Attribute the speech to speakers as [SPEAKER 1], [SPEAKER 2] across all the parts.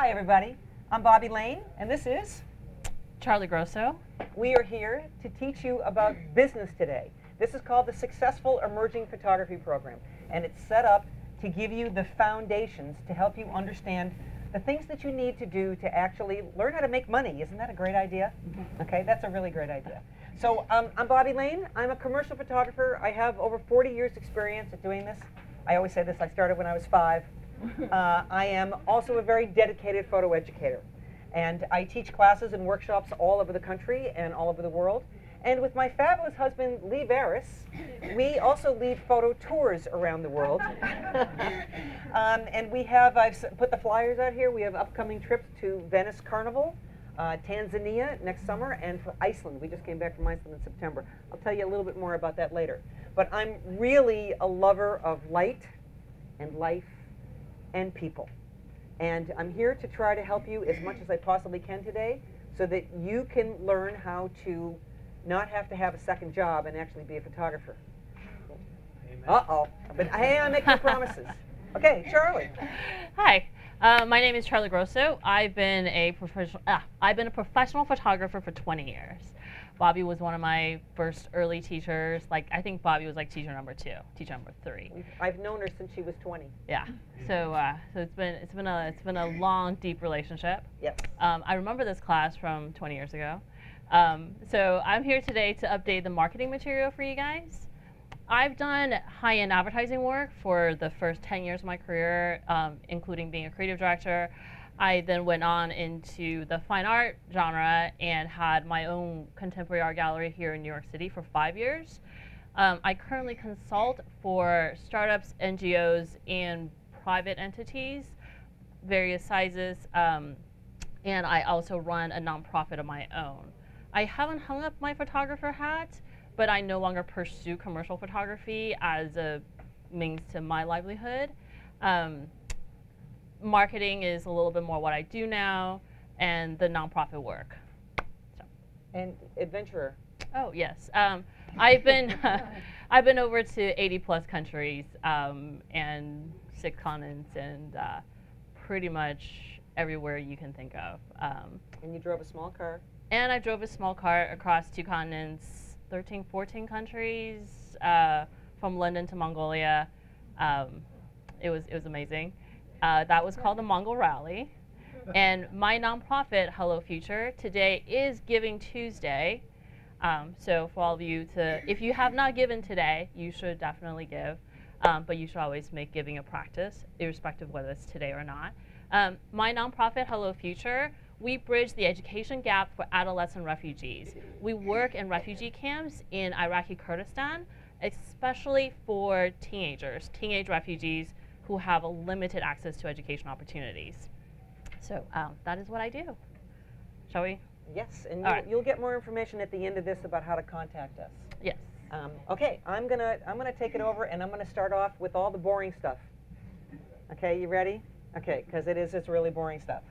[SPEAKER 1] Hi everybody, I'm Bobbi Lane and this is
[SPEAKER 2] Charlie Grosso.
[SPEAKER 1] We are here to teach you about business today. This is called the Successful Emerging Photography Program, and it's set up to give you the foundations to help you understand the things that you need to do to actually learn how to make money. Isn't that a great idea? Okay, that's a really great idea. So I'm Bobbi Lane. I'm a commercial photographer. I have over 40 years experience at doing this. I always say this, I started when I was 5. I am also a very dedicated photo educator, and I teach classes and workshops all over the country and all over the world. And with my fabulous husband, Lee Varys, we also lead photo tours around the world. And we have, I've put the flyers out here, we have upcoming trips to Venice Carnival, Tanzania next summer, and for Iceland. We just came back from Iceland in September. I'll tell you a little bit more about that later. But I'm really a lover of light and life and people. And I'm here to try to help you as much as I possibly can today so that you can learn how to not have to have a second job and actually be a photographer. Uh-oh. But hey, I make no promises. Okay, Charlie.
[SPEAKER 2] Hi, my name is Charlie Grosso. I've been a professional photographer for 20 years. Bobbi was one of my first early teachers. Like, I think Bobbi was like teacher number 2, teacher number 3.
[SPEAKER 1] I've known her since she was 20.
[SPEAKER 2] Yeah. So it's been a long, deep relationship.
[SPEAKER 1] Yes.
[SPEAKER 2] I remember this class from 20 years ago. So I'm here today to update the marketing material for you guys. I've done high-end advertising work for the first 10 years of my career, including being a creative director. I then went on into the fine art genre and had my own contemporary art gallery here in New York City for 5 years. I currently consult for startups, NGOs, and private entities, various sizes, and I also run a nonprofit of my own. I haven't hung up my photographer hat, but I no longer pursue commercial photography as a means to my livelihood. Marketing is a little bit more what I do now, and the nonprofit work. So.
[SPEAKER 1] And adventurer.
[SPEAKER 2] Oh yes, I've been I've been over to 80+ countries and 6 continents and pretty much everywhere you can think of.
[SPEAKER 1] And you drove a small car.
[SPEAKER 2] And I drove a small car across 2 continents, 13, 14 countries, from London to Mongolia. It was amazing. That was called the Mongol Rally. And my nonprofit, Hello Future, today is Giving Tuesday. So for all of you if you have not given today, you should definitely give. But you should always make giving a practice, irrespective of whether it's today or not. My nonprofit, Hello Future, we bridge the education gap for adolescent refugees. We work in refugee camps in Iraqi Kurdistan, especially for teenagers, teenage refugees who have a limited access to education opportunities. So that is what I do. Shall we?
[SPEAKER 1] Yes, and
[SPEAKER 2] you'll
[SPEAKER 1] get more information at the end of this about how to contact us.
[SPEAKER 2] Yes.
[SPEAKER 1] Okay, I'm gonna take it over, and I'm gonna start off with all the boring stuff. Okay, you ready? Okay, because it's really boring stuff.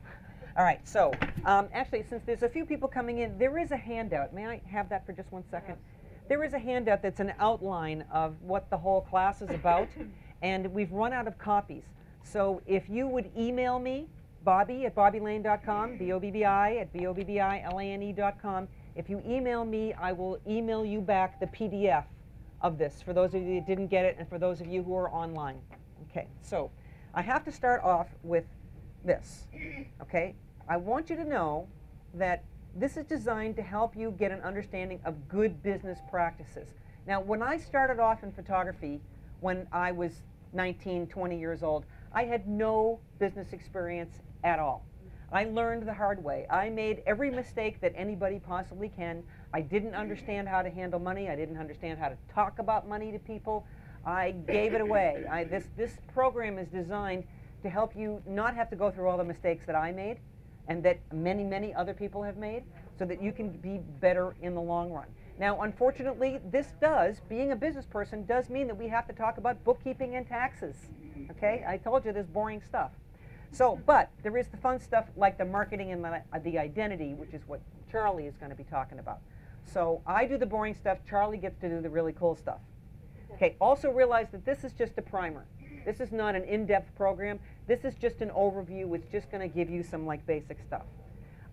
[SPEAKER 1] All right, so actually, since there's a few people coming in, there is a handout. May I have that for just 1 second? There is a handout that's an outline of what the whole class is about, and we've run out of copies. So if you would email me, Bobbi at bobbilane.com, B-O-B-B-I at B-O-B-B-I-L-A-N-E.com. If you email me, I will email you back the PDF of this, for those of you that didn't get it and for those of you who are online. Okay, so I have to start off with this, okay? I want you to know that this is designed to help you get an understanding of good business practices. Now, when I started off in photography, when I was 19, 20 years old, I had no business experience at all. I learned the hard way. I made every mistake that anybody possibly can. I didn't understand how to handle money. I didn't understand how to talk about money to people. I gave it away. This program is designed to help you not have to go through all the mistakes that I made and that many, many other people have made, so that you can be better in the long run. Now, unfortunately, being a business person does mean that we have to talk about bookkeeping and taxes. Okay? I told you there's boring stuff. So, but there is the fun stuff like the marketing and the identity, which is what Charlie is going to be talking about. So I do the boring stuff, Charlie gets to do the really cool stuff. Okay, also realize that this is just a primer. This is not an in-depth program. This is just an overview. It's just going to give you some like basic stuff.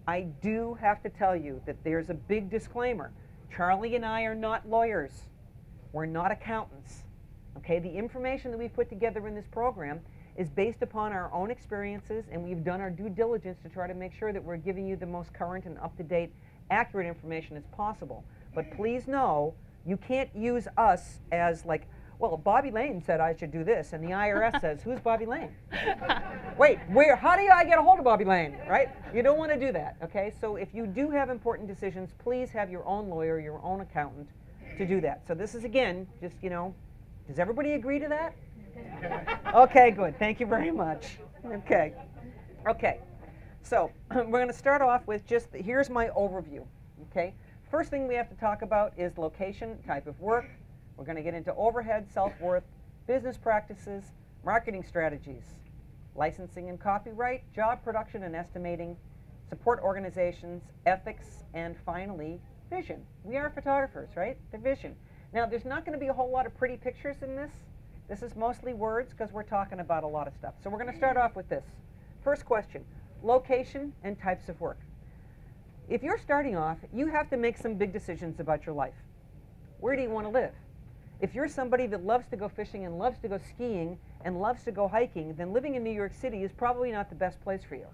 [SPEAKER 1] I do have to tell you that there's a big disclaimer. Charlie and I are not lawyers. We're not accountants. Okay, the information that we've put together in this program is based upon our own experiences, and we've done our due diligence to try to make sure that we're giving you the most current and up-to-date, accurate information as possible. But please know, you can't use us as like, well, Bobbi Lane said I should do this, and the IRS says, who's Bobbi Lane? Wait, how do I get a hold of Bobbi Lane, right? You don't want to do that, okay? So if you do have important decisions, please have your own lawyer, your own accountant to do that. So this is, again, just, you know, does everybody agree to that? Okay, good. Thank you very much. Okay. Okay. So we're going to start off with just, here's my overview, okay? First thing we have to talk about is location, type of work. We're going to get into overhead, self-worth, business practices, marketing strategies, licensing and copyright, job production and estimating, support organizations, ethics, and finally, vision. We are photographers, right? The vision. Now, there's not going to be a whole lot of pretty pictures in this. This is mostly words because we're talking about a lot of stuff. So we're going to start off with this. First question, location and types of work. If you're starting off, you have to make some big decisions about your life. Where do you want to live? If you're somebody that loves to go fishing and loves to go skiing and loves to go hiking, then living in New York City is probably not the best place for you,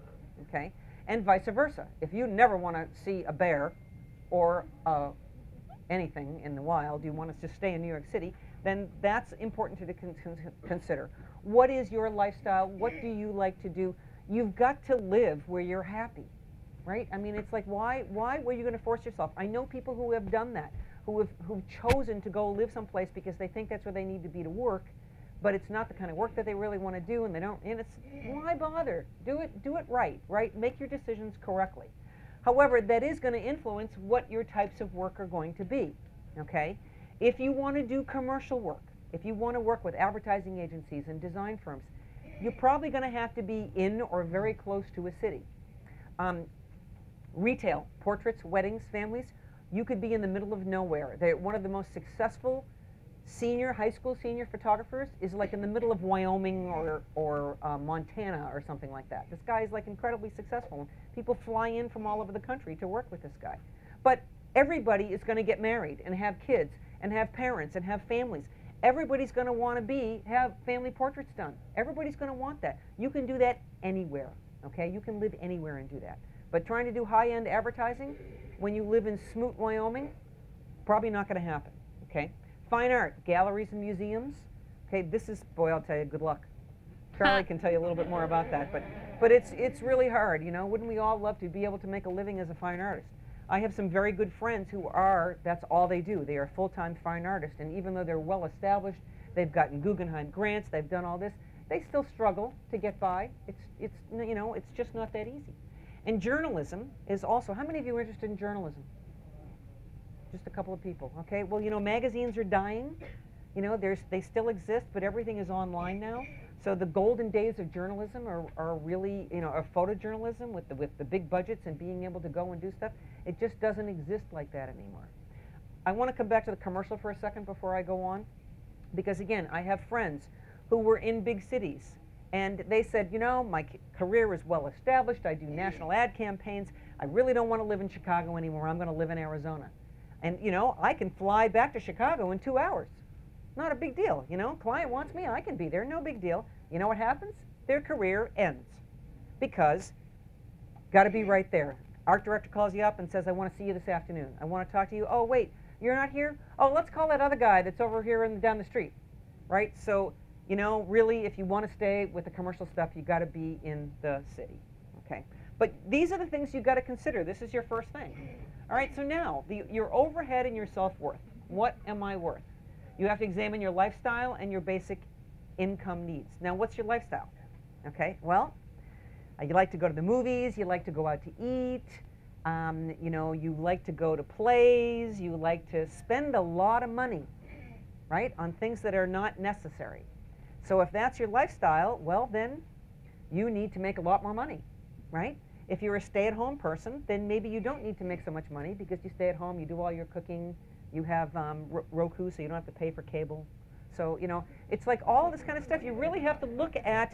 [SPEAKER 1] okay? And vice versa. If you never want to see a bear or anything in the wild, you want to just stay in New York City, then that's important to consider. What is your lifestyle? What do you like to do? You've got to live where you're happy, right? I mean, it's like, why were you going to force yourself? I know people who have done that, who've chosen to go live someplace because they think that's where they need to be to work, but it's not the kind of work that they really want to do, and they don't, and it's, why bother? Do it right, right? Make your decisions correctly. However, that is going to influence what your types of work are going to be, okay? If you want to do commercial work, if you want to work with advertising agencies and design firms, you're probably going to have to be in or very close to a city. Retail, portraits, weddings, families, you could be in the middle of nowhere. One of the most successful high school senior photographers is like in the middle of Wyoming or Montana or something like that. This guy is like incredibly successful. People fly in from all over the country to work with this guy. But everybody is going to get married and have kids and have parents and have families. Everybody's going to want to have family portraits done. Everybody's going to want that. You can do that anywhere, okay? You can live anywhere and do that. But trying to do high-end advertising when you live in Smoot, Wyoming, probably not going to happen, okay? Fine art, galleries and museums. Okay, this is, boy, I'll tell you, good luck. Charlie can tell you a little bit more about that, but it's really hard, you know. Wouldn't we all love to be able to make a living as a fine artist? I have some very good friends who that's all they do. They are full-time fine artists, and even though they're well established, they've gotten Guggenheim grants, they've done all this, they still struggle to get by. It's you know, it's just not that easy. And journalism is also, how many of you are interested in journalism? Just a couple of people, okay? Well, you know, magazines are dying. You know, they still exist, but everything is online now. So the golden days of journalism are really, you know, of photojournalism with the big budgets and being able to go and do stuff. It just doesn't exist like that anymore. I want to come back to the commercial for a second before I go on, because again, I have friends who were in big cities, and they said, you know, my career is well established. I do national ad campaigns. I really don't want to live in Chicago anymore. I'm going to live in Arizona. And, you know, I can fly back to Chicago in 2 hours. Not a big deal, you know. Client wants me, I can be there, no big deal. You know what happens? Their career ends because got to be right there. Art director calls you up and says, I want to see you this afternoon. I want to talk to you. Oh, wait, you're not here? Oh, let's call that other guy that's over here down the street, right? So, you know, really, if you want to stay with the commercial stuff, you got to be in the city, okay? But these are the things you got to consider. This is your first thing. All right, so now, your overhead and your self-worth. What am I worth? You have to examine your lifestyle and your basic income needs. Now, what's your lifestyle? Okay, well, you like to go to the movies, you like to go out to eat, you know, you like to go to plays, you like to spend a lot of money, right, on things that are not necessary. So if that's your lifestyle, well, then you need to make a lot more money, right? If you're a stay-at-home person, then maybe you don't need to make so much money because you stay at home, you do all your cooking, you have Roku, so you don't have to pay for cable. So, you know, it's like all this kind of stuff. You really have to look at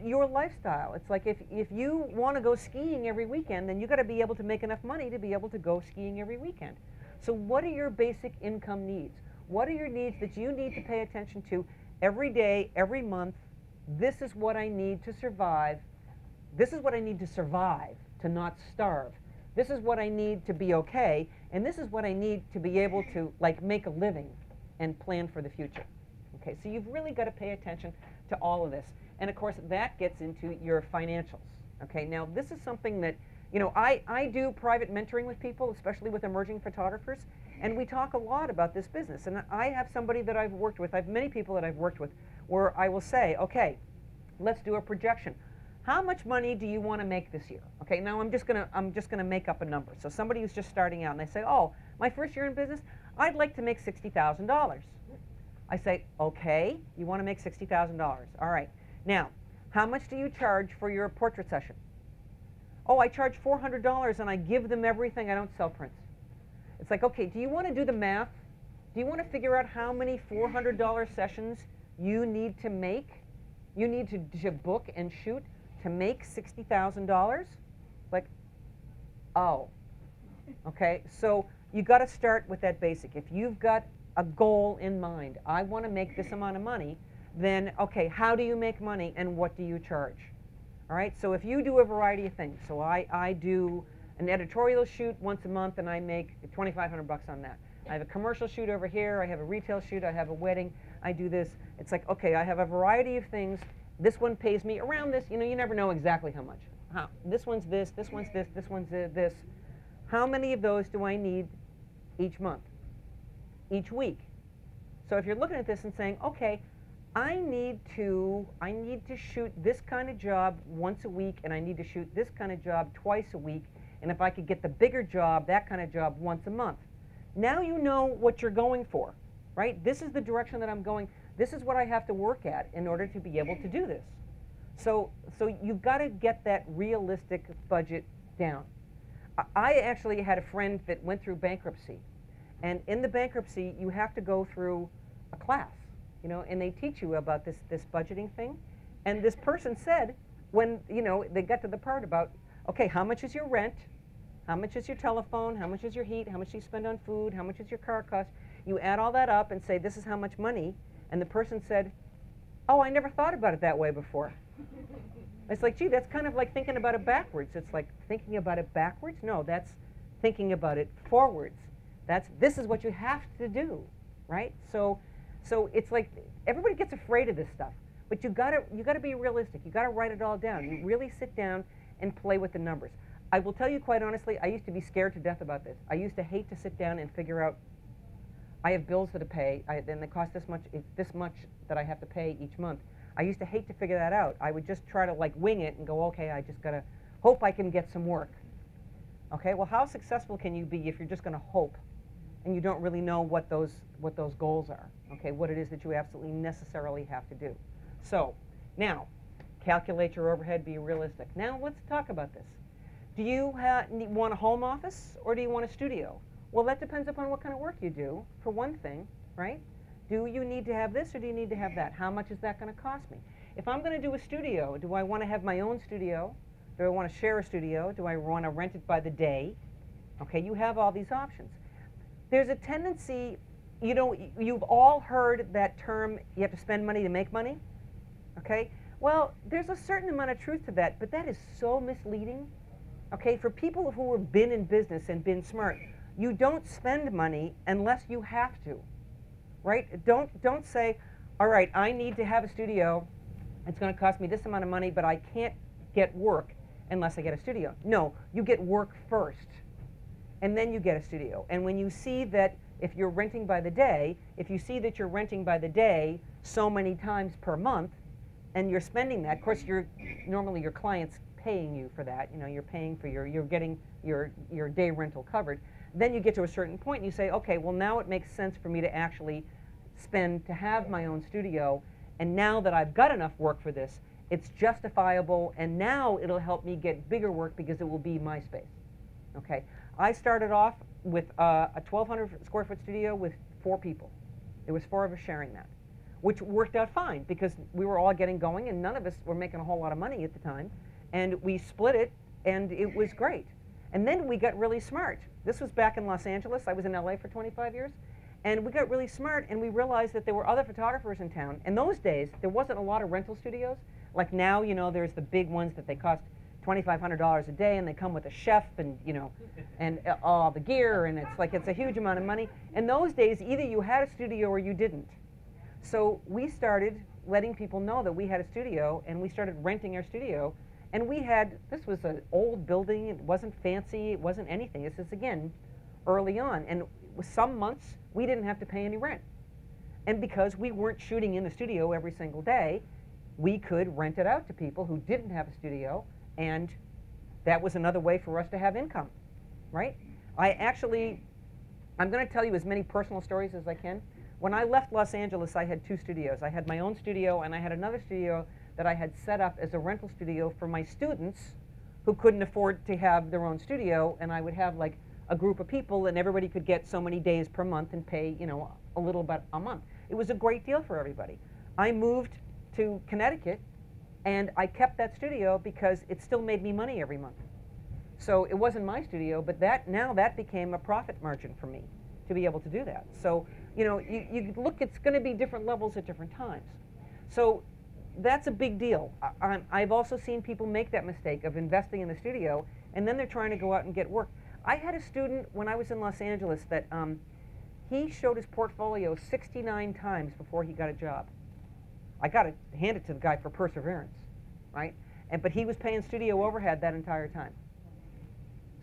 [SPEAKER 1] your lifestyle. It's like if you want to go skiing every weekend, then you got to be able to make enough money to be able to go skiing every weekend. So what are your basic income needs? What are your needs that you need to pay attention to every day, every month? This is what I need to survive. This is what I need to survive, to not starve. This is what I need to be okay, and this is what I need to be able to like make a living and plan for the future. Okay, so you've really got to pay attention to all of this. And of course, that gets into your financials. Okay, now this is something that, you know, I do private mentoring with people, especially with emerging photographers, and we talk a lot about this business. And I have somebody that I've worked with, I have many people that I've worked with, where I will say, okay, let's do a projection. How much money do you want to make this year? Okay, now I'm just gonna make up a number. So somebody who's just starting out and they say, oh, my first year in business, I'd like to make $60,000. I say, okay, you want to make $60,000. All right. Now, how much do you charge for your portrait session? Oh, I charge $400 and I give them everything. I don't sell prints. It's like, okay, do you want to do the math? Do you want to figure out how many $400 sessions you need to make? You need to book and shoot to make $60,000? Like, oh, okay. So you got to start with that basic. If you've got a goal in mind, I want to make this amount of money, then okay, how do you make money and what do you charge? All right, so if you do a variety of things, so I do an editorial shoot once a month and I make $2,500 on that. I have a commercial shoot over here, I have a retail shoot, I have a wedding, I do this. It's like, okay, I have a variety of things. This one pays me around this, you know, you never know exactly how much. This one's this one's this one's this. How many of those do I need each month, each week? So if you're looking at this and saying, okay, I need to shoot this kind of job once a week, and I need to shoot this kind of job twice a week, and if I could get the bigger job, that kind of job, once a month. Now you know what you're going for, right? This is the direction that I'm going. This is what I have to work at in order to be able to do this. So you've got to get that realistic budget down. I actually had a friend that went through bankruptcy, and in the bankruptcy, you have to go through a class, you know, and they teach you about this budgeting thing. And this person said, when, you know, they got to the part about, okay, how much is your rent? How much is your telephone? How much is your heat? How much do you spend on food? How much is your car cost? You add all that up and say, this is how much money. And the person said, oh, I never thought about it that way before. It's like, gee, that's kind of like thinking about it backwards. It's like thinking about it backwards? No, that's thinking about it forwards. This is what you have to do, right? So it's like everybody gets afraid of this stuff, but you gotta be realistic. You gotta write it all down. You really sit down and play with the numbers. I will tell you quite honestly, I used to be scared to death about this. I used to hate to sit down and figure out, I have bills to pay, then they cost this much that I have to pay each month. I used to hate to figure that out. I would just try to like wing it and go, okay, I just gotta hope I can get some work. Okay, well, how successful can you be if you're just gonna hope and you don't really know what those goals are? Okay, what it is that you absolutely necessarily have to do. So now, calculate your overhead, be realistic. Now let's talk about this. Do you want a home office or do you want a studio? Well, that depends upon what kind of work you do, for one thing, right? Do you need to have this or do you need to have that? How much is that going to cost me? If I'm going to do a studio, do I want to have my own studio? Do I want to share a studio? Do I want to rent it by the day? Okay, you have all these options. There's a tendency, you know, you've all heard that term, you have to spend money to make money, okay? Well, there's a certain amount of truth to that, but that is so misleading, okay? For people who have been in business and been smart, you don't spend money unless you have to, right? Don't say, all right, I need to have a studio. It's going to cost me this amount of money, but I can't get work unless I get a studio. No, you get work first, and then you get a studio. And when you see that if you're renting by the day, if you see that you're renting by the day so many times per month, and you're spending that, of course, normally your client's paying you for that. You know, you're paying for you're getting your day rental covered. Then you get to a certain point and you say, okay, well now it makes sense for me to actually spend to have my own studio, and now that I've got enough work for this, it's justifiable, and now it'll help me get bigger work because it will be my space. Okay, I started off with a 1,200 square foot studio with 4 people. There was 4 of us sharing that. which worked out fine because we were all getting going and none of us were making a whole lot of money at the time. And we split it and it was great. And then we got really smart. This was back in Los Angeles. I was in LA for 25 years. And we got really smart and we realized that there were other photographers in town. In those days, there wasn't a lot of rental studios. Like now, you know, there's the big ones that they cost $2,500 a day and they come with a chef and, you know, and all the gear, and it's a huge amount of money. In those days, either you had a studio or you didn't. So we started letting people know that we had a studio, and we started renting our studio. And we had, this was an old building, it wasn't fancy, it wasn't anything. This is, again, early on. And some months, we didn't have to pay any rent. And because we weren't shooting in the studio every single day, we could rent it out to people who didn't have a studio, and that was another way for us to have income, right? I'm going to tell you as many personal stories as I can. When I left Los Angeles, I had two studios. I had my own studio, and I had another studio that I had set up as a rental studio for my students who couldn't afford to have their own studio, and I would have like a group of people, and everybody could get so many days per month and pay, you know, a little bit a month. It was a great deal for everybody. I moved to Connecticut, and I kept that studio because it still made me money every month. So it wasn't my studio, but now that became a profit margin for me to be able to do that. So, you know, you look, it's going to be different levels at different times. So that's a big deal. I've also seen people make that mistake of investing in the studio, and then they're trying to go out and get work. I had a student when I was in Los Angeles that he showed his portfolio 69 times before he got a job. I got to hand it to the guy for perseverance, right? But he was paying studio overhead that entire time.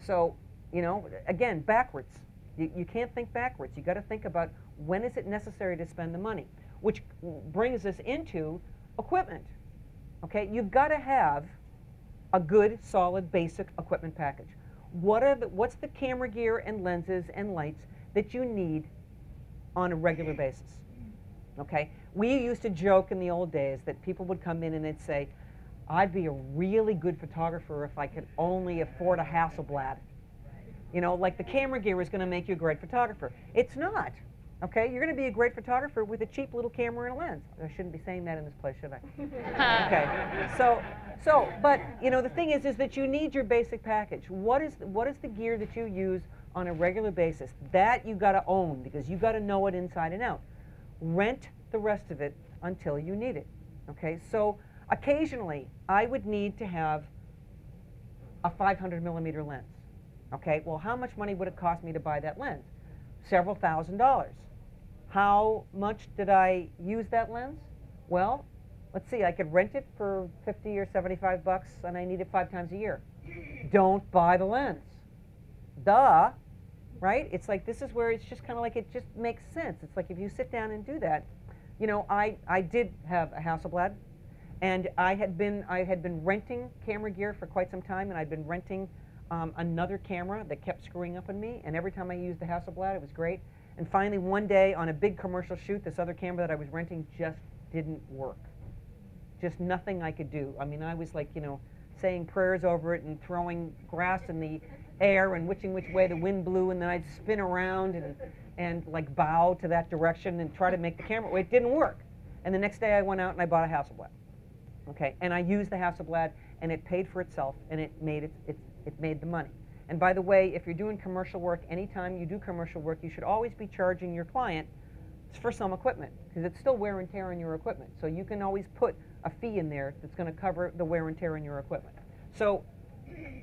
[SPEAKER 1] So, you know, again, backwards. You can't think backwards. You got to think about when is it necessary to spend the money, which brings us into equipment. Okay, you've got to have a good, solid, basic equipment package. What's the camera gear and lenses and lights that you need on a regular basis? Okay, we used to joke in the old days that people would come in and they'd say, I'd be a really good photographer if I could only afford a Hasselblad. You know, like the camera gear is going to make you a great photographer. It's not. Okay, you're going to be a great photographer with a cheap little camera and a lens. I shouldn't be saying that in this place, should I? Okay, but you know, the thing is that you need your basic package. What is the gear that you use on a regular basis? That you got to own because you got to know it inside and out. Rent the rest of it until you need it. Okay, so occasionally I would need to have a 500mm lens. Okay, well, how much money would it cost me to buy that lens? Several $1,000s. How much did I use that lens? Well, let's see, I could rent it for 50 or 75 bucks and I need it 5 times a year. Don't buy the lens. Duh, right? It's like, this is where it's just kind of like, it just makes sense. It's like if you sit down and do that, you know, I did have a Hasselblad, and I had been renting camera gear for quite some time, and I'd been renting another camera that kept screwing up on me, and every time I used the Hasselblad, it was great. And finally, one day on a big commercial shoot, this other camera that I was renting just didn't work. Just nothing I could do. I mean, I was like, you know, saying prayers over it and throwing grass in the air and which way the wind blew, and then I'd spin around and like bow to that direction and try to make the camera. It didn't work. And the next day I went out and I bought a Hasselblad. Okay, and I used the Hasselblad, and it paid for itself, and it made the money. And by the way, if you're doing commercial work, anytime you do commercial work, you should always be charging your client for some equipment, because it's still wear and tear on your equipment. So you can always put a fee in there that's going to cover the wear and tear on your equipment. So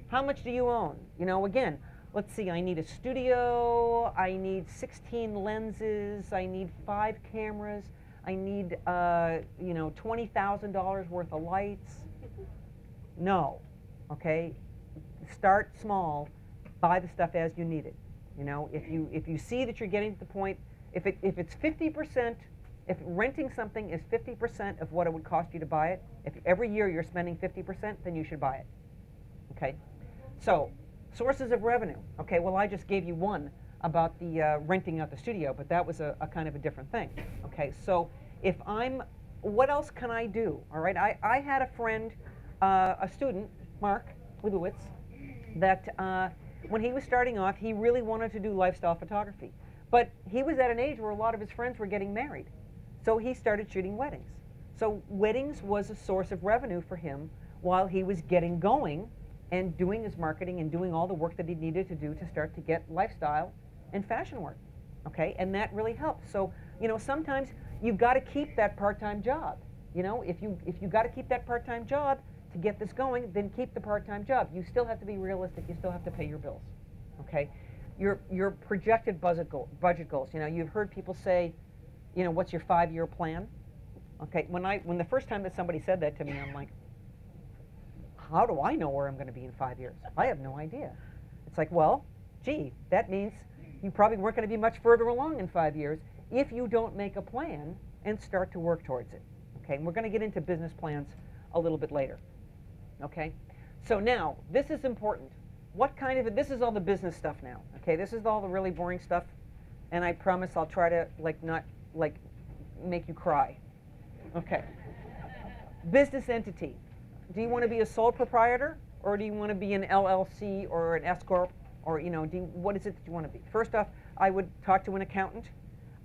[SPEAKER 1] how much do you own? You know, again, let's see, I need a studio, I need 16 lenses, I need 5 cameras, I need, you know, $20,000 worth of lights. No, okay? Start small, buy the stuff as you need it. You know, if you see that you're getting to the point, if it's 50%, if renting something is 50% of what it would cost you to buy it, if every year you're spending 50%, then you should buy it. Okay? So, sources of revenue. Okay, well, I just gave you one about the renting out the studio, but that was a kind of a different thing. Okay, so what else can I do? All right, I had a friend, a student, Mark Leibowitz, that when he was starting off, he really wanted to do lifestyle photography. But he was at an age where a lot of his friends were getting married. So he started shooting weddings. So weddings was a source of revenue for him while he was getting going and doing his marketing and doing all the work that he needed to do to start to get lifestyle and fashion work. Okay, and that really helps. So, you know, sometimes you've got to keep that part-time job. You know, if you got to keep that part-time job to get this going, then keep the part-time job. You still have to be realistic. You still have to pay your bills. Okay, your projected budget goals. You know, you've heard people say, you know, what's your 5-year plan? Okay, when the first time that somebody said that to me, I'm like, how do I know where I'm going to be in 5 years? I have no idea. It's like, well, gee, that means you probably weren't going to be much further along in 5 years if you don't make a plan and start to work towards it. Okay, and we're going to get into business plans a little bit later. Okay, so now this is important. What kind of, this is all the business stuff now. Okay, this is all the really boring stuff, and I promise I'll try to not make you cry. Okay, business entity. Do you want to be a sole proprietor, or do you want to be an LLC or an S corp, or you know, what is it that you want to be? First off, I would talk to an accountant.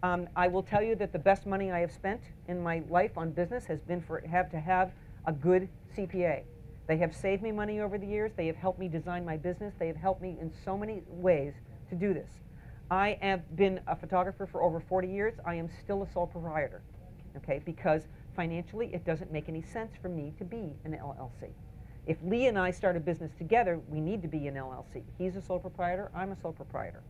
[SPEAKER 1] I will tell you that the best money I have spent in my life on business has been to have a good CPA. They have saved me money over the years. They have helped me design my business. They have helped me in so many ways to do this. I have been a photographer for over 40 years. I am still a sole proprietor, okay, because financially it doesn't make any sense for me to be an LLC. If Lee and I start a business together, we need to be an LLC. He's a sole proprietor, I'm a sole proprietor.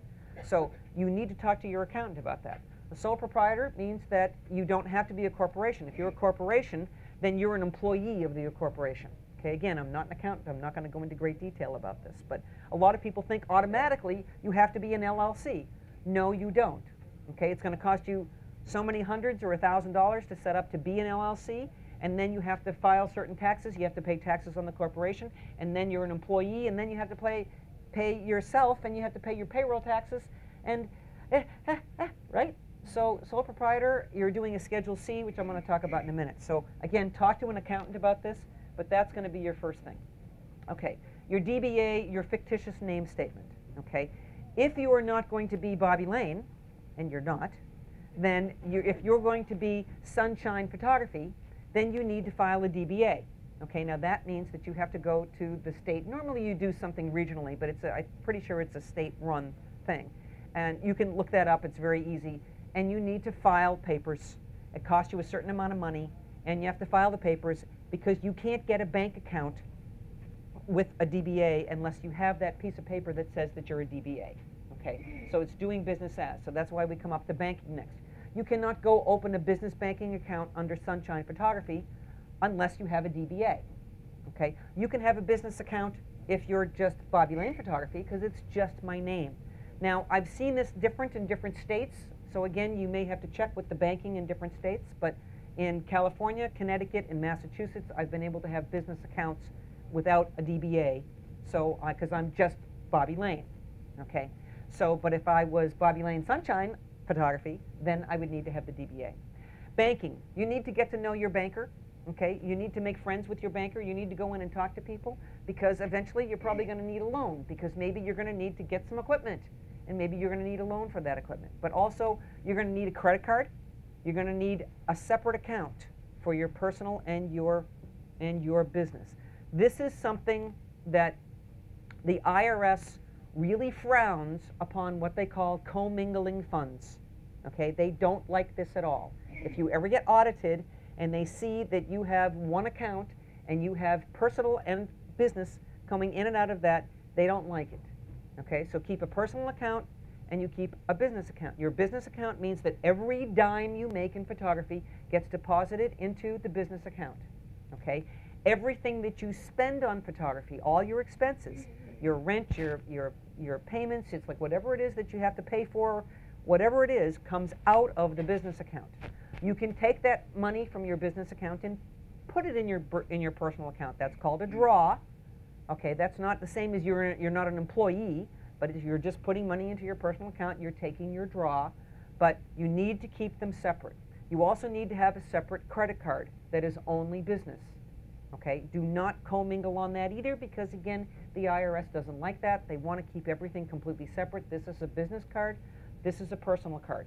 [SPEAKER 1] So you need to talk to your accountant about that. A sole proprietor means that you don't have to be a corporation. If you're a corporation, then you're an employee of the corporation. Okay, again, I'm not an accountant. I'm not going to go into great detail about this, but a lot of people think automatically you have to be an LLC. No, you don't. Okay, it's going to cost you so many hundreds or $1,000 to set up to be an LLC, and then you have to file certain taxes. You have to pay taxes on the corporation, and then you're an employee, and then you have to pay yourself, and you have to pay your payroll taxes, and right? So sole proprietor, you're doing a Schedule C, which I'm going to talk about in a minute. So again, talk to an accountant about this, but that's going to be your first thing. Okay, your DBA, your fictitious name statement. Okay, if you are not going to be Bobbi Lane, and you're not, then if you're going to be Sunshine Photography, then you need to file a DBA. Okay, now that means that you have to go to the state. Normally you do something regionally, but I'm pretty sure it's a state-run thing. And you can look that up, it's very easy. And you need to file papers. It costs you a certain amount of money, and you have to file the papers because you can't get a bank account with a DBA unless you have that piece of paper that says that you're a DBA. Okay, so it's doing business as. So that's why we come up to banking next. You cannot go open a business banking account under Sunshine Photography unless you have a DBA. Okay, you can have a business account if you're just Bobbi Lane Photography because it's just my name. Now, I've seen this different in different states. So again, you may have to check with the banking in different states, but in California, Connecticut, and Massachusetts, I've been able to have business accounts without a DBA, so because I'm just Bobbi Lane, okay? So, but if I was Bobbi Lane Sunshine Photography, then I would need to have the DBA. Banking, you need to get to know your banker, okay? You need to make friends with your banker. You need to go in and talk to people because eventually you're probably going to need a loan because maybe you're going to need to get some equipment. And maybe you're going to need a loan for that equipment. But also, you're going to need a credit card. You're going to need a separate account for your personal and your business. This is something that the IRS really frowns upon what they call commingling funds. Okay, they don't like this at all. If you ever get audited and they see that you have one account and you have personal and business coming in and out of that, they don't like it. Okay, so keep a personal account and you keep a business account. Your business account means that every dime you make in photography gets deposited into the business account. Okay, everything that you spend on photography, all your expenses, your rent, your payments, it's like whatever it is that you have to pay for, whatever it is, comes out of the business account. You can take that money from your business account and put it in your personal account. That's called a draw. Okay, that's not the same as you're not an employee, but if you're just putting money into your personal account, you're taking your draw, but you need to keep them separate. You also need to have a separate credit card that is only business. Okay, do not commingle on that either because again, the IRS doesn't like that. They want to keep everything completely separate. This is a business card, this is a personal card.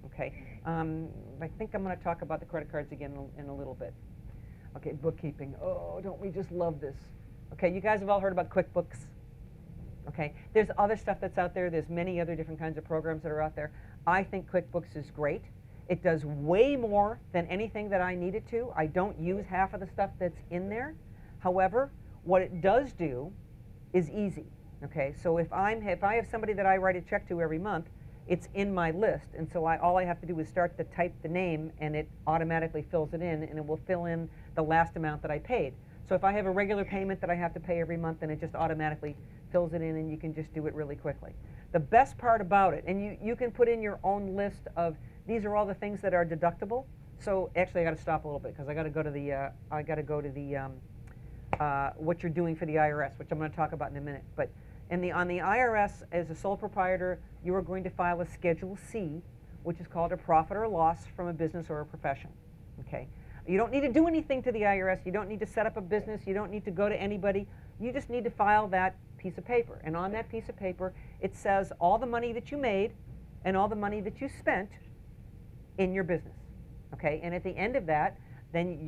[SPEAKER 1] Okay, I think I'm going to talk about the credit cards again in a little bit. Okay, bookkeeping. Oh, don't we just love this? Okay, you guys have all heard about QuickBooks. Okay, there's other stuff that's out there. There's many other different kinds of programs that are out there. I think QuickBooks is great. It does way more than anything that I need it to. I don't use half of the stuff that's in there. However, what it does do is easy. Okay, so if I have somebody that I write a check to every month, it's in my list, and so all I have to do is start to type the name, and it automatically fills it in, and it will fill in the last amount that I paid. So if I have a regular payment that I have to pay every month, then it just automatically fills it in, and you can just do it really quickly. The best part about it, and you can put in your own list of, these are all the things that are deductible. So actually I got to stop a little bit because I got to go to the what you're doing for the IRS, which I'm going to talk about in a minute. But on the IRS, as a sole proprietor, you are going to file a Schedule C, which is called a profit or loss from a business or a profession. Okay, you don't need to do anything to the IRS. You don't need to set up a business. You don't need to go to anybody. You just need to file that piece of paper. And on that piece of paper, it says all the money that you made and all the money that you spent in your business. Okay, and at the end of that, then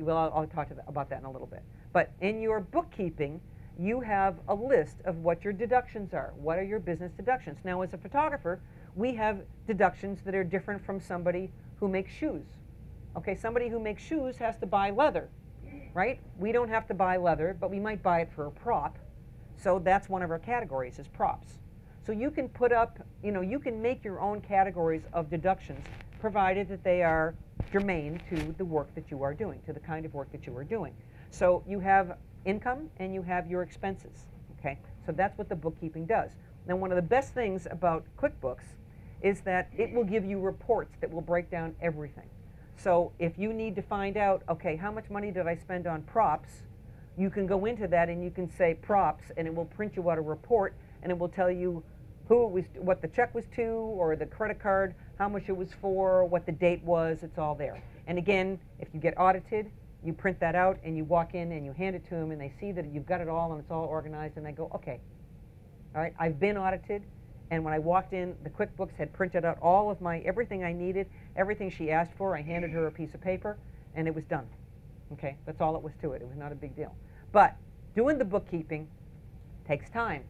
[SPEAKER 1] I'll talk about that in a little bit. But in your bookkeeping, you have a list of what your deductions are. What are your business deductions? Now, as a photographer, we have deductions that are different from somebody who makes shoes. Okay, somebody who makes shoes has to buy leather, right? We don't have to buy leather, but we might buy it for a prop. So that's one of our categories, is props. So you can put up, you can make your own categories of deductions, provided that they are germane to the work that you are doing, to the kind of work that you are doing. So you have income and you have your expenses, okay? So that's what the bookkeeping does. Now, one of the best things about QuickBooks is that it will give you reports that will break down everything. So if you need to find out, okay, how much money did I spend on props, you can go into that and you can say props, and it will print you out a report, and it will tell you who it was, what the check was to, or the credit card, how much it was for, what the date was. It's all there. And again, if you get audited, you print that out and you walk in and you hand it to them, and they see that you've got it all and it's all organized, and they go, okay, all right, I've been audited, and when I walked in, the QuickBooks had printed out all of everything I needed, everything she asked for. I handed her a piece of paper, and it was done. Okay, that's all it was to it. It was not a big deal. But doing the bookkeeping takes time.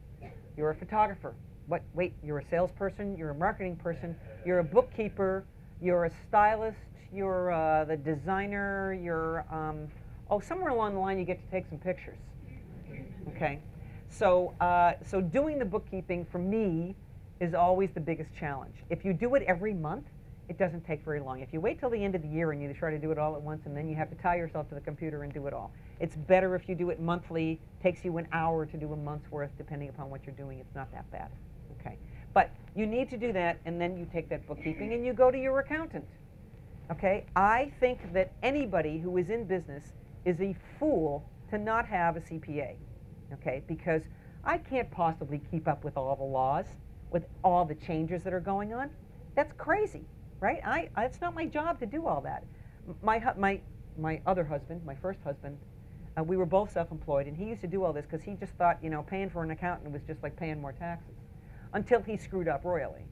[SPEAKER 1] You're a photographer. Wait, you're a salesperson, you're a marketing person, you're a bookkeeper, you're a stylist, you're the designer, you're, somewhere along the line you get to take some pictures. Okay, so doing the bookkeeping for me is always the biggest challenge. If you do it every month, it doesn't take very long. If you wait till the end of the year and you try to do it all at once, and then you have to tie yourself to the computer and do it all. It's better if you do it monthly. Takes you an hour to do a month's worth, depending upon what you're doing. It's not that bad. Okay, but you need to do that, and then you take that bookkeeping and you go to your accountant. Okay, I think that anybody who is in business is a fool to not have a CPA. Okay, because I can't possibly keep up with all the laws, with all the changes that are going on. That's crazy, right? It's not my job to do all that. My other husband, my first husband, we were both self-employed, and he used to do all this because he just thought, paying for an accountant was just like paying more taxes, until he screwed up royally.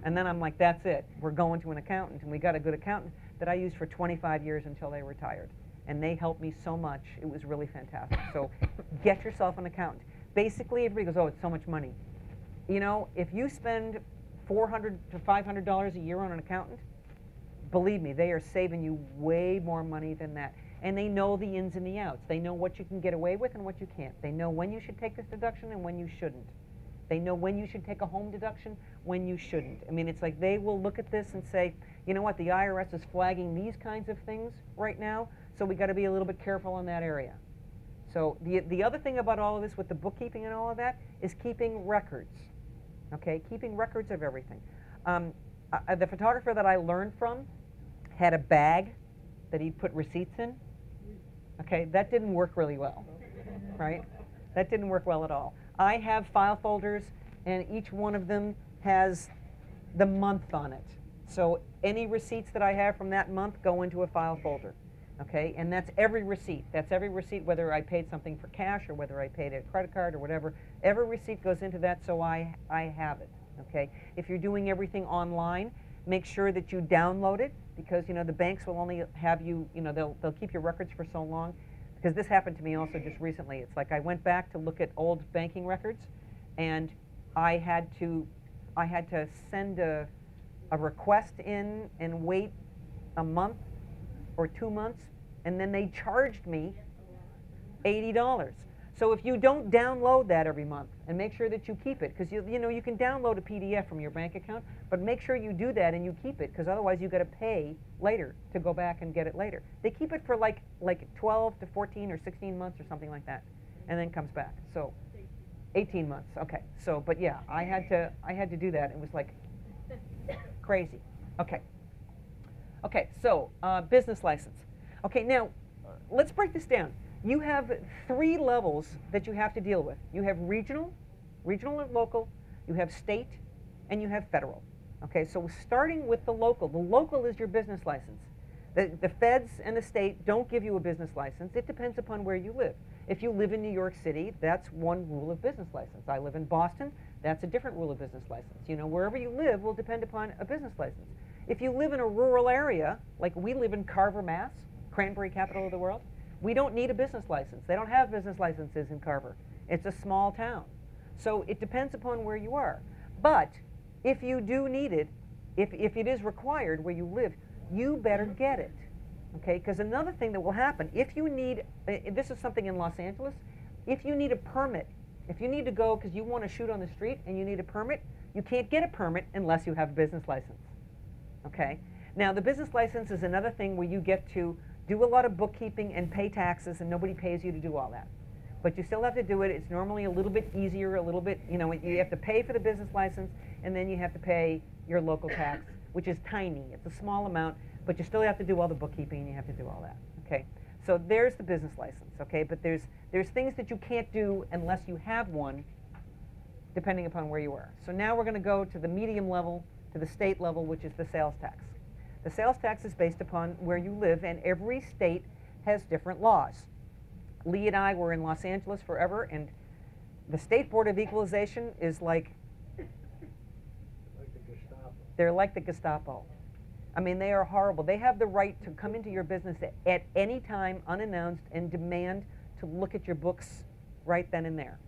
[SPEAKER 1] And then I'm like, that's it. We're going to an accountant, and we got a good accountant that I used for 25 years until they retired. And they helped me so much. It was really fantastic. So get yourself an accountant. Basically, everybody goes, oh, it's so much money. If you spend $400 to $500 a year on an accountant, believe me, they are saving you way more money than that. And they know the ins and the outs. They know what you can get away with and what you can't. They know when you should take this deduction and when you shouldn't. They know when you should take a home deduction, when you shouldn't. I mean, it's like they will look at this and say, you know what, the IRS is flagging these kinds of things right now, so we got to be a little bit careful in that area. So the other thing about all of this with the bookkeeping and all of that is keeping records. Okay, keeping records of everything. The photographer that I learned from had a bag that he'd put receipts in. Okay, that didn't work really well, right? That didn't work well at all. I have file folders, and each one of them has the month on it. So any receipts that I have from that month go into a file folder. Okay, and that's every receipt. That's every receipt, whether I paid something for cash or whether I paid a credit card or whatever. Every receipt goes into that, so I have it. Okay, if you're doing everything online, Make sure that you download it, because the banks will only have you, they'll keep your records for so long. Because this happened to me also just recently. It's like I went back to look at old banking records, and I had to send a request in and wait a month or 2 months, and then they charged me $80. So if you don't download that every month, and make sure that you keep it, because you can download a PDF from your bank account, but make sure you do that and you keep it, because otherwise you got to pay later to go back and get it later. They keep it for like 12 to 14 or 16 months or something like that, and then comes back. So 18 months. Okay. So, but yeah, I had to do that. It was like crazy. Okay. Okay. So business license. Okay. Now let's break this down. You have 3 levels that you have to deal with. You have regional and local, you have state, and you have federal. Okay, so starting with the local is your business license. The feds and the state don't give you a business license. It depends upon where you live. If you live in New York City, that's one rule of business license. I live in Boston, that's a different rule of business license. Wherever you live will depend upon a business license. If you live in a rural area, like we live in Carver, Mass., cranberry capital of the world, we don't need a business license. They don't have business licenses in Carver. It's a small town. So it depends upon where you are. But if you do need it, if it is required where you live, you better get it. Okay? Because another thing that will happen, if you need, this is something in Los Angeles, if you need a permit, if you need to go because you want to shoot on the street and you need a permit, you can't get a permit unless you have a business license. Okay? Now the business license is another thing where you get to do a lot of bookkeeping and pay taxes, and nobody pays you to do all that. But you still have to do it. It's normally a little bit easier, a little bit, you have to pay for the business license, and then you have to pay your local tax, which is tiny. It's a small amount, but you still have to do all the bookkeeping, and you have to do all that. Okay? So there's the business license, okay? But there's things that you can't do unless you have one, depending upon where you are. So now we're going to go to the medium level, to the state level, which is the sales tax. The sales tax is based upon where you live, and every state has different laws. Lee and I were in Los Angeles forever, and the State Board of Equalization is like
[SPEAKER 3] the Gestapo.
[SPEAKER 1] They're like the Gestapo. I mean, they are horrible. They have the right to come into your business at any time, unannounced, and demand to look at your books right then and there.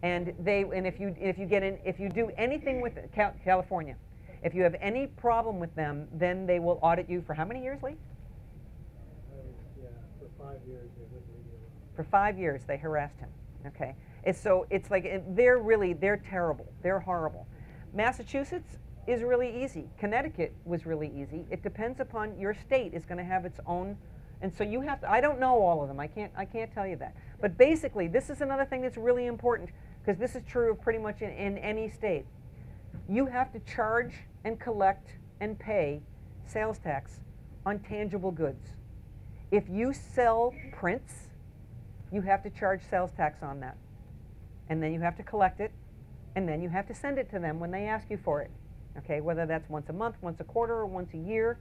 [SPEAKER 1] And if you do anything with California, if you have any problem with them, then they will audit you for how many years, Lee?
[SPEAKER 3] Yeah, for 5 years they wouldn't leave you alone.
[SPEAKER 1] For 5 years they harassed him. Okay, it's like they're terrible. They're horrible. Massachusetts is really easy. Connecticut was really easy. It depends upon your state is going to have its own, and so you have to. I don't know all of them. I can't tell you that. But basically, this is another thing that's really important, because this is true of pretty much in any state. You have to charge and collect and pay sales tax on tangible goods. If you sell prints, you have to charge sales tax on that. And then you have to collect it, and then you have to send it to them when they ask you for it. Okay, whether that's once a month, once a quarter, or once a year,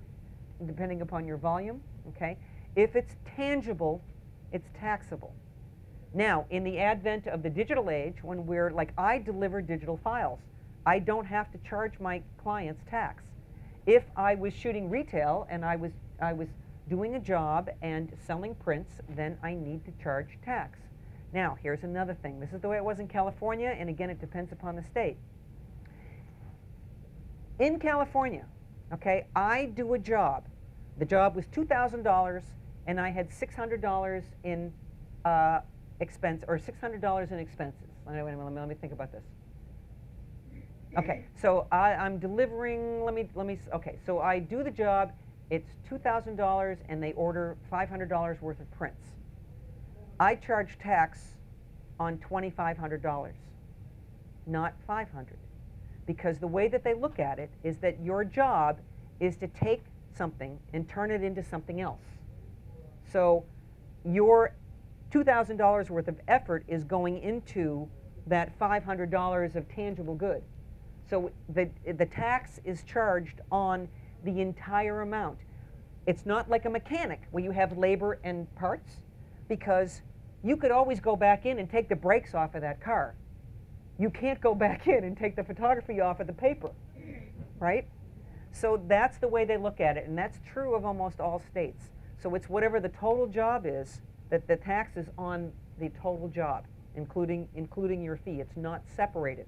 [SPEAKER 1] depending upon your volume. Okay, if it's tangible, it's taxable. Now, in the advent of the digital age, when we're like, I deliver digital files, I don't have to charge my clients tax. If I was shooting retail and I was doing a job and selling prints, then I need to charge tax. Now, here's another thing. This is the way it was in California, and again, it depends upon the state. In California, okay, I do a job. The job was $2,000, and I had $600 in expense, or $600 in expenses. Wait a minute, let me think about this. Okay, so I'm delivering. Okay, so I do the job. It's $2,000, and they order $500 worth of prints. I charge tax on $2,500, not $500, because the way that they look at it is that your job is to take something and turn it into something else. So your $2,000 worth of effort is going into that $500 of tangible good. So the tax is charged on the entire amount. It's not like a mechanic where you have labor and parts, because you could always go back in and take the brakes off of that car. You can't go back in and take the photography off of the paper, right? So that's the way they look at it, and that's true of almost all states. So it's whatever the total job is, that the tax is on the total job, including your fee. It's not separated.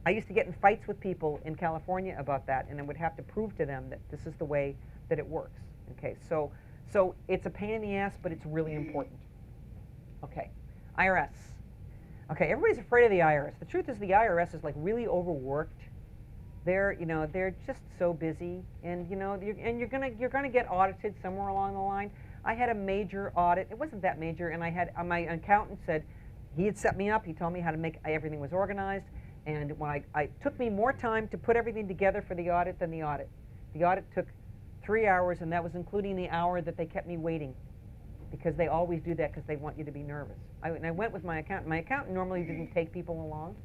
[SPEAKER 1] I used to get in fights with people in California about that, and I would have to prove to them that this is the way that it works. Okay, so it's a pain in the ass, but it's really important. Okay, IRS. Okay, everybody's afraid of the IRS. The truth is the IRS is like really overworked. They're just so busy, and you're gonna get audited somewhere along the line. I had a major audit. It wasn't that major, and I had my accountant said he had set me up. He told me how to make everything was organized, and when I took me more time to put everything together for the audit than the audit. The audit took 3 hours, and that was including the hour that they kept me waiting, because they always do that because they want you to be nervous. And I went with my accountant. My accountant normally didn't take people along.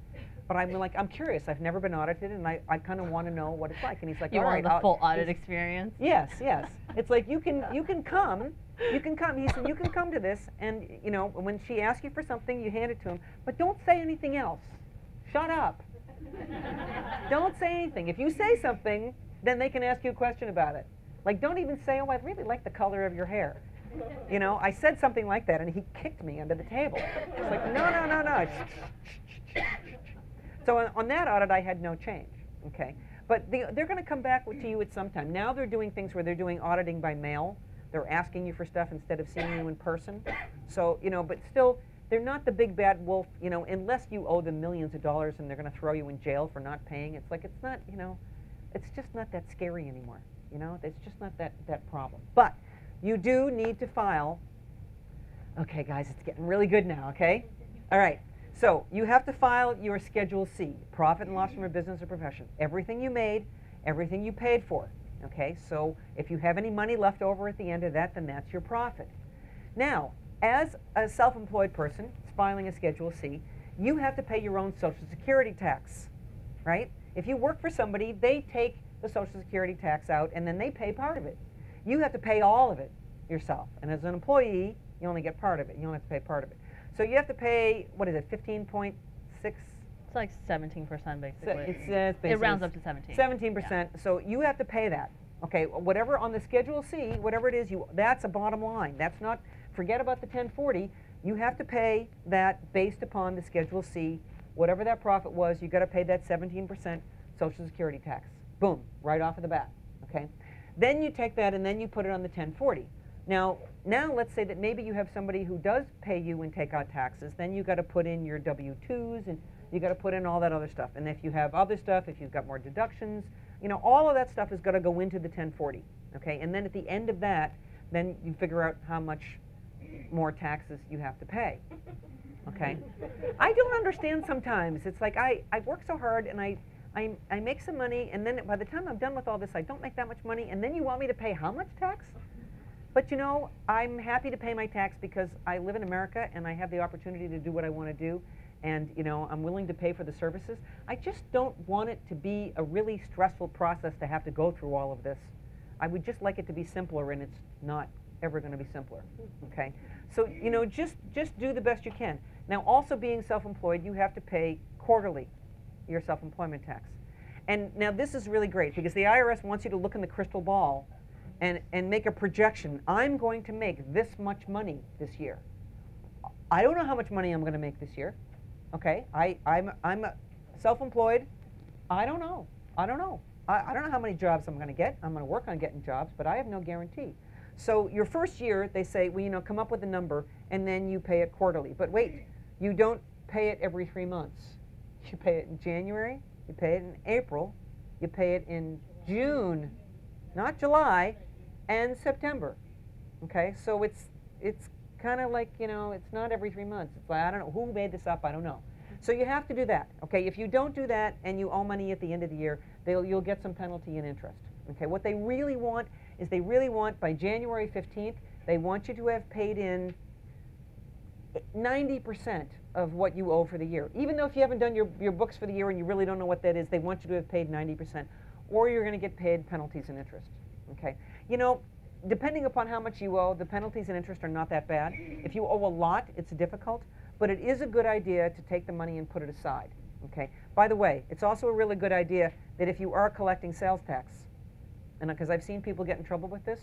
[SPEAKER 1] But I'm curious. I've never been audited, and I kind of want to know what it's like. And he's like,
[SPEAKER 2] you
[SPEAKER 1] all
[SPEAKER 2] want
[SPEAKER 1] right,
[SPEAKER 2] the full audit experience?
[SPEAKER 1] Yes, yes. It's like you can come. You can come. He said you can come to this, and when she asks you for something, you hand it to him. But don't say anything else. Shut up. Don't say anything. If you say something, then they can ask you a question about it. Like, don't even say, oh, I really like the color of your hair. I said something like that, and he kicked me under the table. It's like, no. So on that audit, I had no change, okay? But they're going to come back to you at some time. Now they're doing things where they're doing auditing by mail. They're asking you for stuff instead of seeing you in person. So, but still, they're not the big bad wolf, unless you owe them millions of dollars and they're going to throw you in jail for not paying. It's like, it's not, it's just not that scary anymore. It's just not that problem. But you do need to file. Okay, guys, it's getting really good now, okay? All right. So you have to file your Schedule C, profit and loss from a business or profession. Everything you made, everything you paid for. Okay, so if you have any money left over at the end of that, then that's your profit. Now, as a self-employed person filing a Schedule C, you have to pay your own Social Security tax, right? If you work for somebody, they take the Social Security tax out, and then they pay part of it. You have to pay all of it yourself. And as an employee, you only get part of it. You only have to pay part of it. So you have to pay, what is it, 15.6?
[SPEAKER 2] It's like 17% basically.
[SPEAKER 1] Basically
[SPEAKER 2] it rounds up to 17.
[SPEAKER 1] 17%.
[SPEAKER 2] Yeah.
[SPEAKER 1] So you have to pay that. Okay, whatever on the Schedule C, whatever it is, that's a bottom line. That's not, forget about the 1040. You have to pay that based upon the Schedule C. Whatever that profit was, you got to pay that 17% Social Security tax. Boom, right off of the bat. Okay. Then you take that and then you put it on the 1040. Now let's say that maybe you have somebody who does pay you and take out taxes. Then you got to put in your W-2s, and you got to put in all that other stuff. And if you have other stuff, if you've got more deductions, all of that stuff is going to go into the 1040. Okay, and then at the end of that, then you figure out how much more taxes you have to pay. Okay, I don't understand sometimes. It's like I work so hard and I make some money, and then by the time I'm done with all this, I don't make that much money, and then you want me to pay how much tax? But I'm happy to pay my tax because I live in America and I have the opportunity to do what I want to do, and I'm willing to pay for the services. I just don't want it to be a really stressful process to have to go through all of this. I would just like it to be simpler, and it's not ever going to be simpler. Okay, so just do the best you can. Now, also being self-employed, you have to pay quarterly your self-employment tax. And now this is really great because the IRS wants you to look in the crystal ball and make a projection. I'm going to make this much money this year. I don't know how much money I'm going to make this year. Okay, I'm self-employed. I don't know. I don't know how many jobs I'm going to get. I'm going to work on getting jobs, but I have no guarantee. So your first year, they say, well, come up with a number, and then you pay it quarterly. But wait, you don't pay it every 3 months. You pay it in January, you pay it in April, you pay it in June, not July, and September. Okay, so it's kind of like, it's not every 3 months. It's like, I don't know, who made this up? I don't know. So you have to do that. Okay, if you don't do that and you owe money at the end of the year, you'll get some penalty and interest. Okay, what they really want is by January 15th, they want you to have paid in 90% of what you owe for the year. Even though if you haven't done your books for the year and you really don't know what that is, they want you to have paid 90%, or you're going to get paid penalties and interest. Okay, depending upon how much you owe, the penalties and interest are not that bad. If you owe a lot, it's difficult, but it is a good idea to take the money and put it aside. Okay. By the way, it's also a really good idea that if you are collecting sales tax, and because I've seen people get in trouble with this,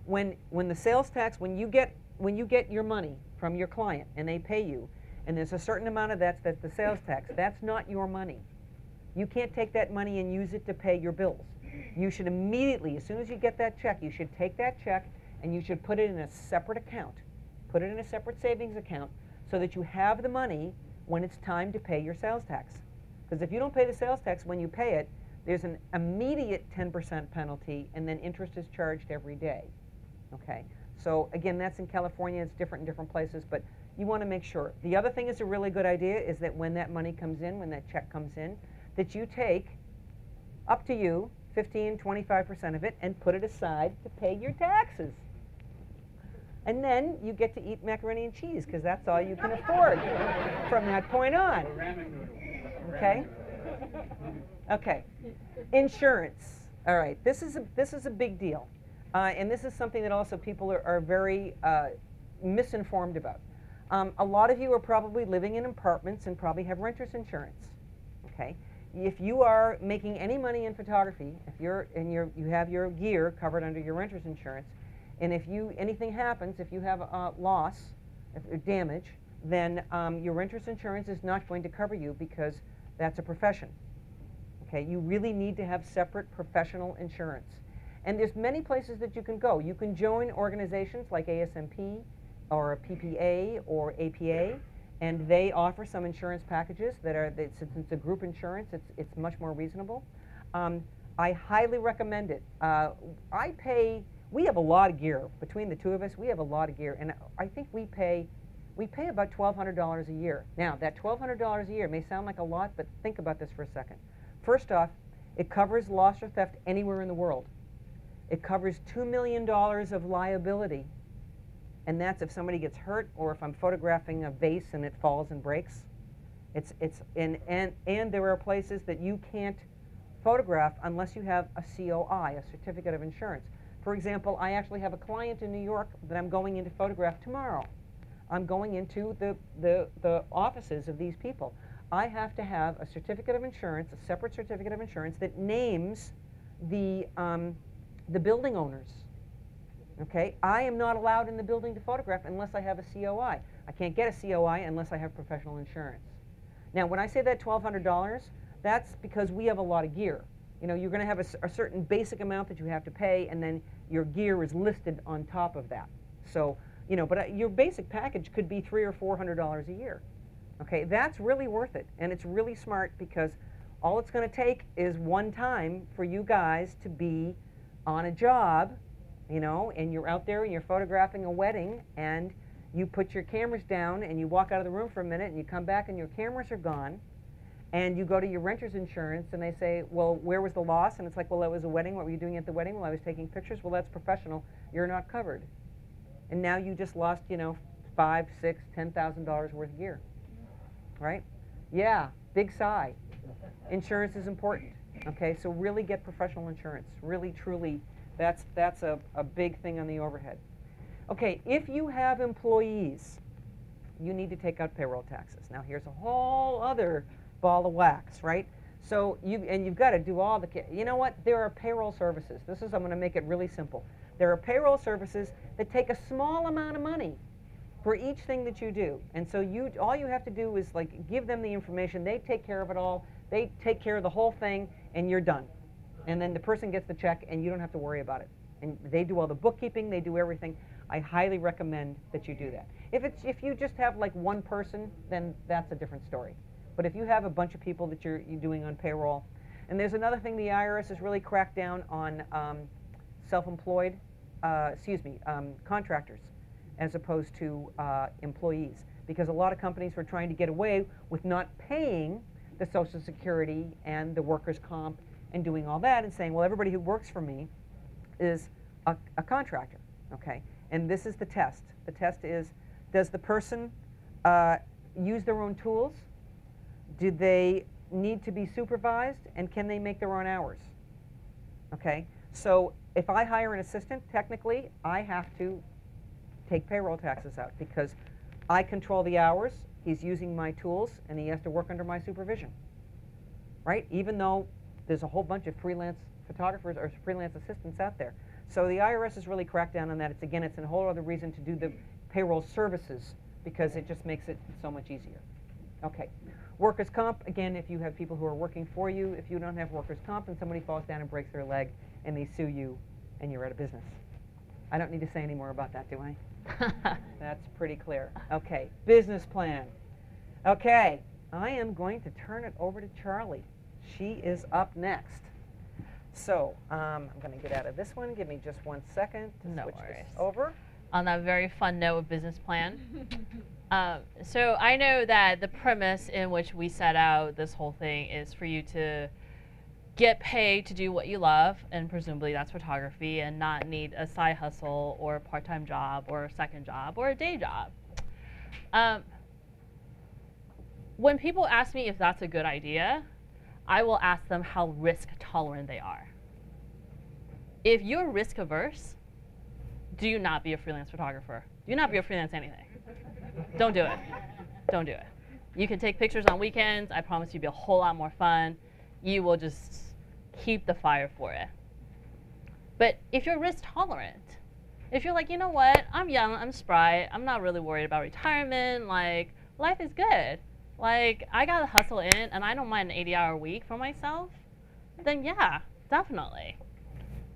[SPEAKER 1] when the sales tax, when you get your money from your client and they pay you, and there's a certain amount of that's the sales tax, that's not your money. You can't take that money and use it to pay your bills. You should immediately, as soon as you get that check, you should take that check and you should put it in a separate account. Put it in a separate savings account so that you have the money when it's time to pay your sales tax. Because if you don't pay the sales tax when you pay it, there's an immediate 10% penalty, and then interest is charged every day. Okay? So again, that's in California. It's different in different places, but you want to make sure. The other thing is a really good idea is that when that money comes in, when that check comes in, that you take, up to you, 15, 25% of it and put it aside to pay your taxes. And then you get to eat macaroni and cheese because that's all you can afford from that point on. Okay? Okay. Insurance. All right. This is a big deal. And this is something that also people are very misinformed about. A lot of you are probably living in apartments and probably have renter's insurance. Okay? If you are making any money in photography, if you have your gear covered under your renter's insurance, and if anything happens, if you have a loss, damage, then your renter's insurance is not going to cover you because that's a profession. Okay, you really need to have separate professional insurance. And there's many places that you can go. You can join organizations like ASMP or PPA or APA, and they offer some insurance packages since it's a group insurance, it's much more reasonable. I highly recommend it. We have a lot of gear. Between the two of us, we have a lot of gear, and I think we pay about $1,200 a year. Now, that $1,200 a year may sound like a lot, but think about this for a second. First off, it covers loss or theft anywhere in the world. It covers $2 million of liability, and that's if somebody gets hurt or if I'm photographing a vase and it falls and breaks. And there are places that you can't photograph unless you have a COI, a certificate of insurance. For example, I actually have a client in New York that I'm going in to photograph tomorrow. I'm going into the offices of these people. I have to have a certificate of insurance, a separate certificate of insurance that names the building owners. Okay, I am not allowed in the building to photograph unless I have a COI. I can't get a COI unless I have professional insurance. Now, when I say that $1,200, that's because we have a lot of gear. You know, you're going to have a certain basic amount that you have to pay, and then your gear is listed on top of that. So, you know, but your basic package could be $300 or $400 a year. Okay, that's really worth it, and it's really smart because all it's going to take is one time for you guys to be on a job, you know, and you're out there and you're photographing a wedding, and you put your cameras down and you walk out of the room for a minute and you come back and your cameras are gone, and you go to your renter's insurance and they say, well, where was the loss? And it's like, well, it was a wedding. What were you doing at the wedding? Well, I was taking pictures. Well, that's professional. You're not covered. And now you just lost, you know, $5,000, $6,000, $10,000 worth of gear, right? Yeah, big sigh. Insurance is important. Okay, so really get professional insurance. Really, truly, that's a big thing on the overhead. Okay, if you have employees, you need to take out payroll taxes. Now, here's a whole other ball of wax, right? So you've got to do all the, you know what? There are payroll services. I'm going to make it really simple. There are payroll services that take a small amount of money for each thing that you do. And so all you have to do is like give them the information. They take care of it all. They take care of the whole thing, and you're done. And then the person gets the check, and you don't have to worry about it. And they do all the bookkeeping. They do everything. I highly recommend that you do that. If you just have like one person, then that's a different story. But if you have a bunch of people that you're doing on payroll, and there's another thing the IRS has really cracked down on self-employed, contractors, as opposed to employees, because a lot of companies were trying to get away with not paying the Social Security and the workers' comp and doing all that and saying, well, everybody who works for me is a contractor, okay? And this is the test. The test is, does the person use their own tools? Do they need to be supervised? And can they make their own hours? Okay, so if I hire an assistant, technically, I have to take payroll taxes out because I control the hours, he's using my tools, and he has to work under my supervision, right? Even though there's a whole bunch of freelance photographers or freelance assistants out there. So the IRS has really cracked down on that. It's again, it's a whole other reason to do the payroll services because it just makes it so much easier. Okay. Workers' comp, again, if you have people who are working for you, if you don't have workers' comp and somebody falls down and breaks their leg and they sue you and you're out of business. I don't need to say any more about that, do I? That's pretty clear. Okay, business plan. Okay, I am going to turn it over to Charlie. She is up next. So I'm going to get out of this one. Give me just 1 second to
[SPEAKER 2] No
[SPEAKER 1] switch
[SPEAKER 2] worries.
[SPEAKER 1] this over.
[SPEAKER 2] On that very fun note of business plan. So I know that the premise in which we set out this whole thing is for you to get paid to do what you love, and presumably that's photography, and not need a side hustle or a part-time job or a second job or a day job. When people ask me if that's a good idea, I will ask them how risk tolerant they are. If you're risk averse, do not be a freelance photographer. Do not be a freelance anything. Don't do it. Don't do it. You can take pictures on weekends. I promise you'll be a whole lot more fun. You will just keep the fire for it. But if you're risk tolerant, if you're like, you know what, I'm young, I'm spry, I'm not really worried about retirement, like, life is good. Like, I gotta hustle in and I don't mind an 80-hour week for myself, then yeah, definitely.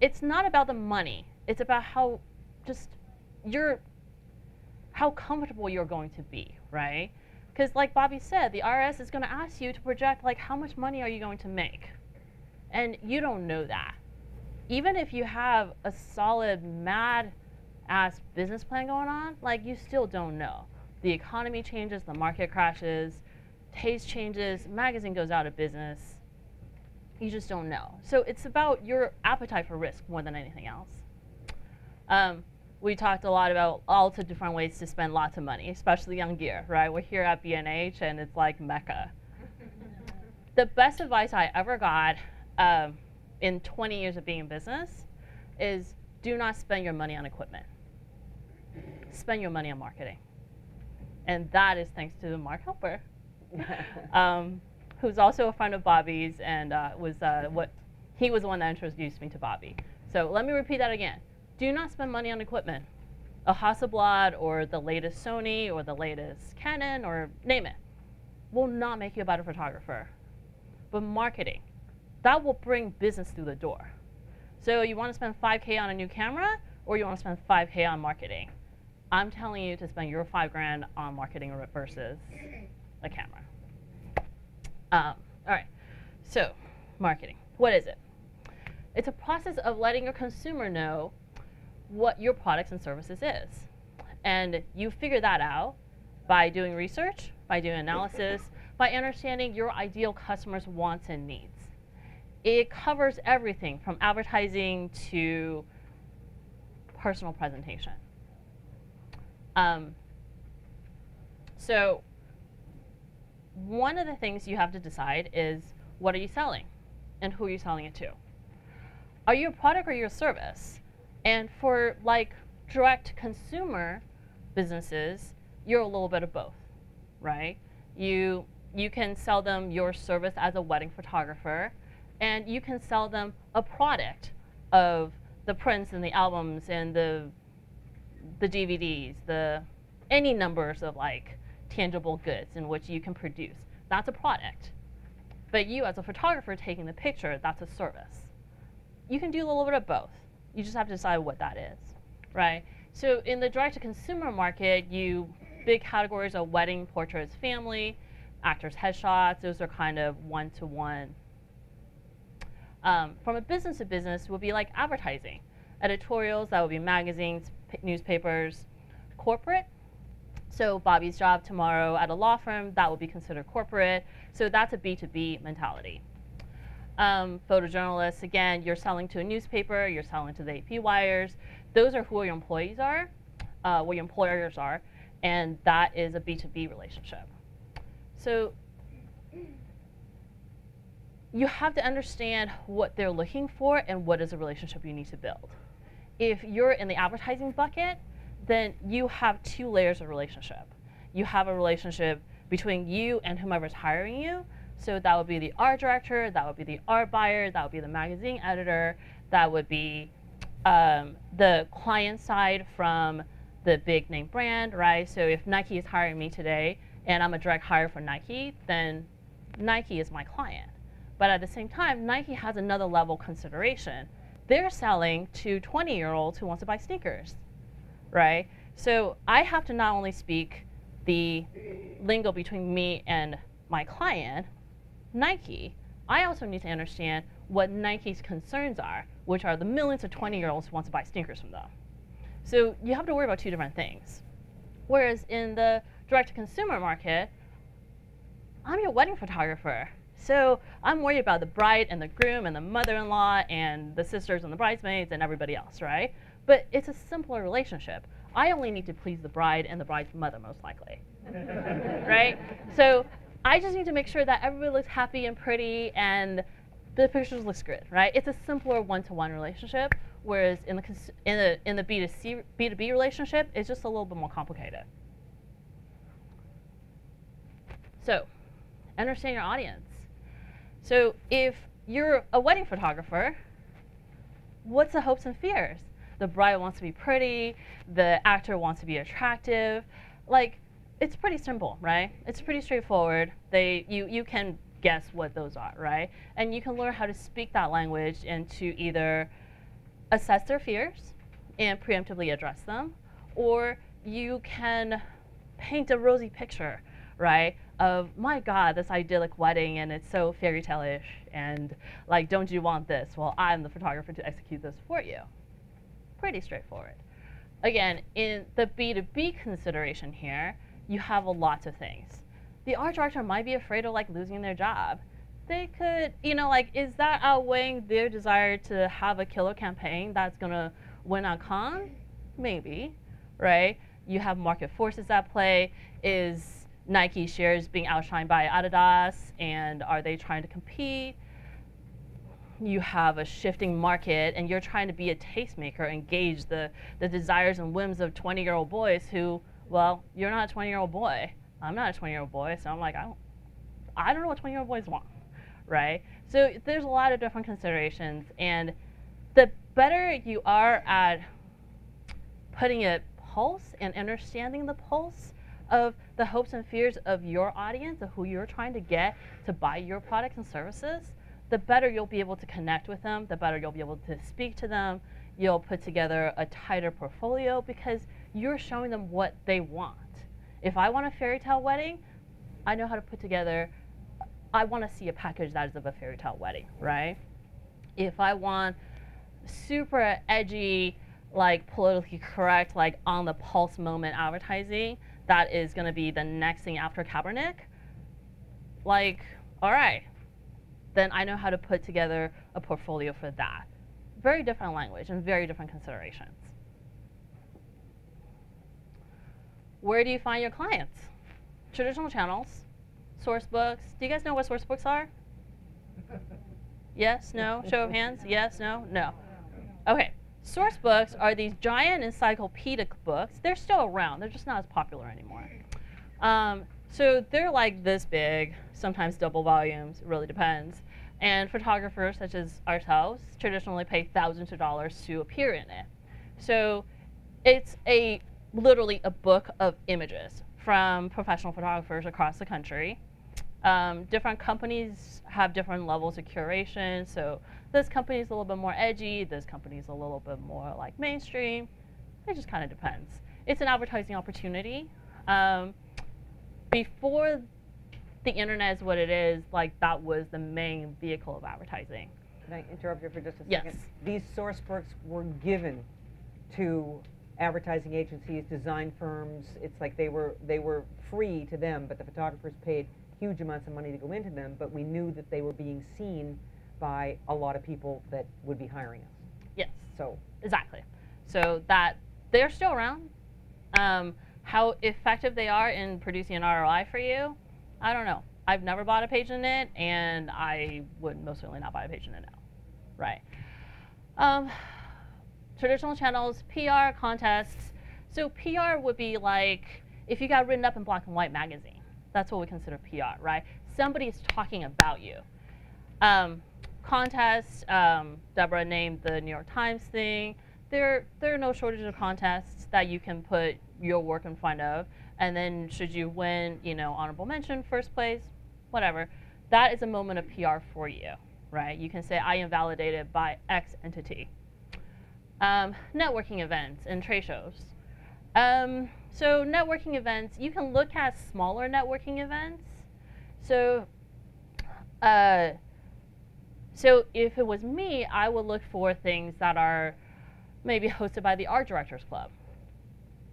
[SPEAKER 2] It's not about the money. It's about how how comfortable you're going to be, right? Because like Bobbi said, the IRS is gonna ask you to project like how much money are you going to make? And you don't know that. Even if you have a solid, mad-ass business plan going on, like you still don't know. The economy changes, the market crashes, taste changes, magazine goes out of business. You just don't know. So it's about your appetite for risk more than anything else. We talked a lot about all the different ways to spend lots of money, especially on gear, right? We're here at B&H and it's like Mecca. The best advice I ever got in 20 years of being in business is do not spend your money on equipment. Spend your money on marketing. And that is thanks to Mark Helper, who's also a friend of Bobbi's and he was the one that introduced me to Bobbi. So let me repeat that again. Do not spend money on equipment. A Hasselblad or the latest Sony or the latest Canon or name it will not make you a better photographer. But marketing, that will bring business through the door. So you want to spend $5K on a new camera or you want to spend $5K on marketing? I'm telling you to spend your $5 grand on marketing versus a camera. All right, so marketing, what is it? It's a process of letting your consumer know what your products and services is. And you figure that out by doing research, by doing analysis, by understanding your ideal customer's wants and needs. It covers everything from advertising to personal presentation. So one of the things you have to decide is what are you selling and who are you selling it to? Are you a product or are you a service? And for like direct consumer businesses, you're a little bit of both, right? You can sell them your service as a wedding photographer, and you can sell them a product of the prints and the albums and the DVDs, any numbers of like tangible goods in which you can produce. That's a product. But you as a photographer taking the picture, that's a service. You can do a little bit of both. You just have to decide what that is, right? So in the direct-to-consumer market, big categories are wedding, portraits, family, actors' headshots. Those are kind of one-to-one. From a business-to-business would be like advertising. Editorials, that would be magazines, newspapers. Corporate, so Bobbi's job tomorrow at a law firm, that would be considered corporate. So that's a B2B mentality. Photojournalists, again, you're selling to a newspaper, you're selling to the AP wires. Those are who your employees are, what your employers are, and that is a B2B relationship. So you have to understand what they're looking for and what is a relationship you need to build. If you're in the advertising bucket, then you have two layers of relationship. You have a relationship between you and whomever's hiring you, So that would be the art director, that would be the art buyer, that would be the magazine editor, that would be the client side from the big name brand, right? So if Nike is hiring me today and I'm a direct hire for Nike, then Nike is my client. But at the same time, Nike has another level consideration. They're selling to 20-year-olds who want to buy sneakers, right? So I have to not only speak the lingo between me and my client, Nike, I also need to understand what Nike's concerns are, which are the millions of 20-year-olds who want to buy sneakers from them. So you have to worry about two different things. Whereas in the direct-to-consumer market, I'm your wedding photographer. So I'm worried about the bride and the groom and the mother-in-law and the sisters and the bridesmaids and everybody else, right? But it's a simpler relationship. I only need to please the bride and the bride's mother, most likely, right? So I just need to make sure that everybody looks happy and pretty and the pictures looks good, right? It's a simpler one-to-one relationship, whereas in the B2B relationship, it's just a little bit more complicated. So understand your audience. So if you're a wedding photographer, what's the hopes and fears? The bride wants to be pretty, the actor wants to be attractive. Like, it's pretty simple, right? It's pretty straightforward. You can guess what those are, right? And you can learn how to speak that language and to either assess their fears and preemptively address them, or you can paint a rosy picture, right? Of, my God, this idyllic wedding and it's so fairy tale-ish and like, don't you want this? Well, I'm the photographer to execute this for you. Pretty straightforward. Again, in the B2B consideration here, you have a lot of things. The art director might be afraid of like losing their job. They could, like, is that outweighing their desire to have a killer campaign that's gonna win a con? Maybe, right? You have market forces at play. Is Nike shares being outshined by Adidas, and are they trying to compete? You have a shifting market, and you're trying to be a tastemaker and gauge the desires and whims of 20-year-old boys who, well, you're not a 20-year-old boy. I'm not a 20-year-old boy, so I'm like, I don't know what 20-year-old boys want, right? So there's a lot of different considerations, and the better you are at putting a pulse and understanding the pulse of the hopes and fears of your audience, of who you're trying to get to buy your products and services, the better you'll be able to connect with them, the better you'll be able to speak to them. You'll put together a tighter portfolio because you're showing them what they want. If I want a fairy tale wedding, I know how to put together, I want to see a package that is of a fairy tale wedding, right? If I want super edgy, like politically correct, like on the pulse moment advertising, that is going to be the next thing after Kaepernick, like, all right, then I know how to put together a portfolio for that. Very different language and very different considerations. Where do you find your clients? Traditional channels, source books. Do you guys know what source books are? Yes, no, show of hands, yes, no, no. Okay. Source books are these giant encyclopedic books. They're still around. They're just not as popular anymore. So they're like this big, sometimes double volumes. It really depends. And photographers such as ourselves traditionally pay thousands of dollars to appear in it. So it's literally a book of images from professional photographers across the country. Different companies have different levels of curation. So this company is a little bit more edgy. This company is a little bit more like mainstream. It just kind of depends. It's an advertising opportunity. Before the internet is what it is, like that was the main vehicle of advertising.
[SPEAKER 1] Can I interrupt you for just a
[SPEAKER 2] yes.
[SPEAKER 1] second? These source books were given to advertising agencies, design firms. It's like they were free to them, but the photographers paid huge amounts of money to go into them, but we knew that they were being seen by a lot of people that would be hiring us.
[SPEAKER 2] Yes.
[SPEAKER 1] So
[SPEAKER 2] exactly. So that they're still around. How effective they are in producing an ROI for you, I don't know. I've never bought a page in it, and I would most certainly not buy a page in it now. Right. Traditional channels, PR, contests. So PR would be like if you got written up in black and white magazine. That's what we consider PR, right? somebody is talking about you. Contests, Deborah named the New York Times thing. There are no shortage of contests that you can put your work in front of, and then should you win, honorable mention, first place, whatever, that is a moment of PR for you, right? You can say, I am validated by X entity. Networking events and trade shows. So networking events, you can look at smaller networking events. So if it was me, I would look for things that are maybe hosted by the Art Directors Club,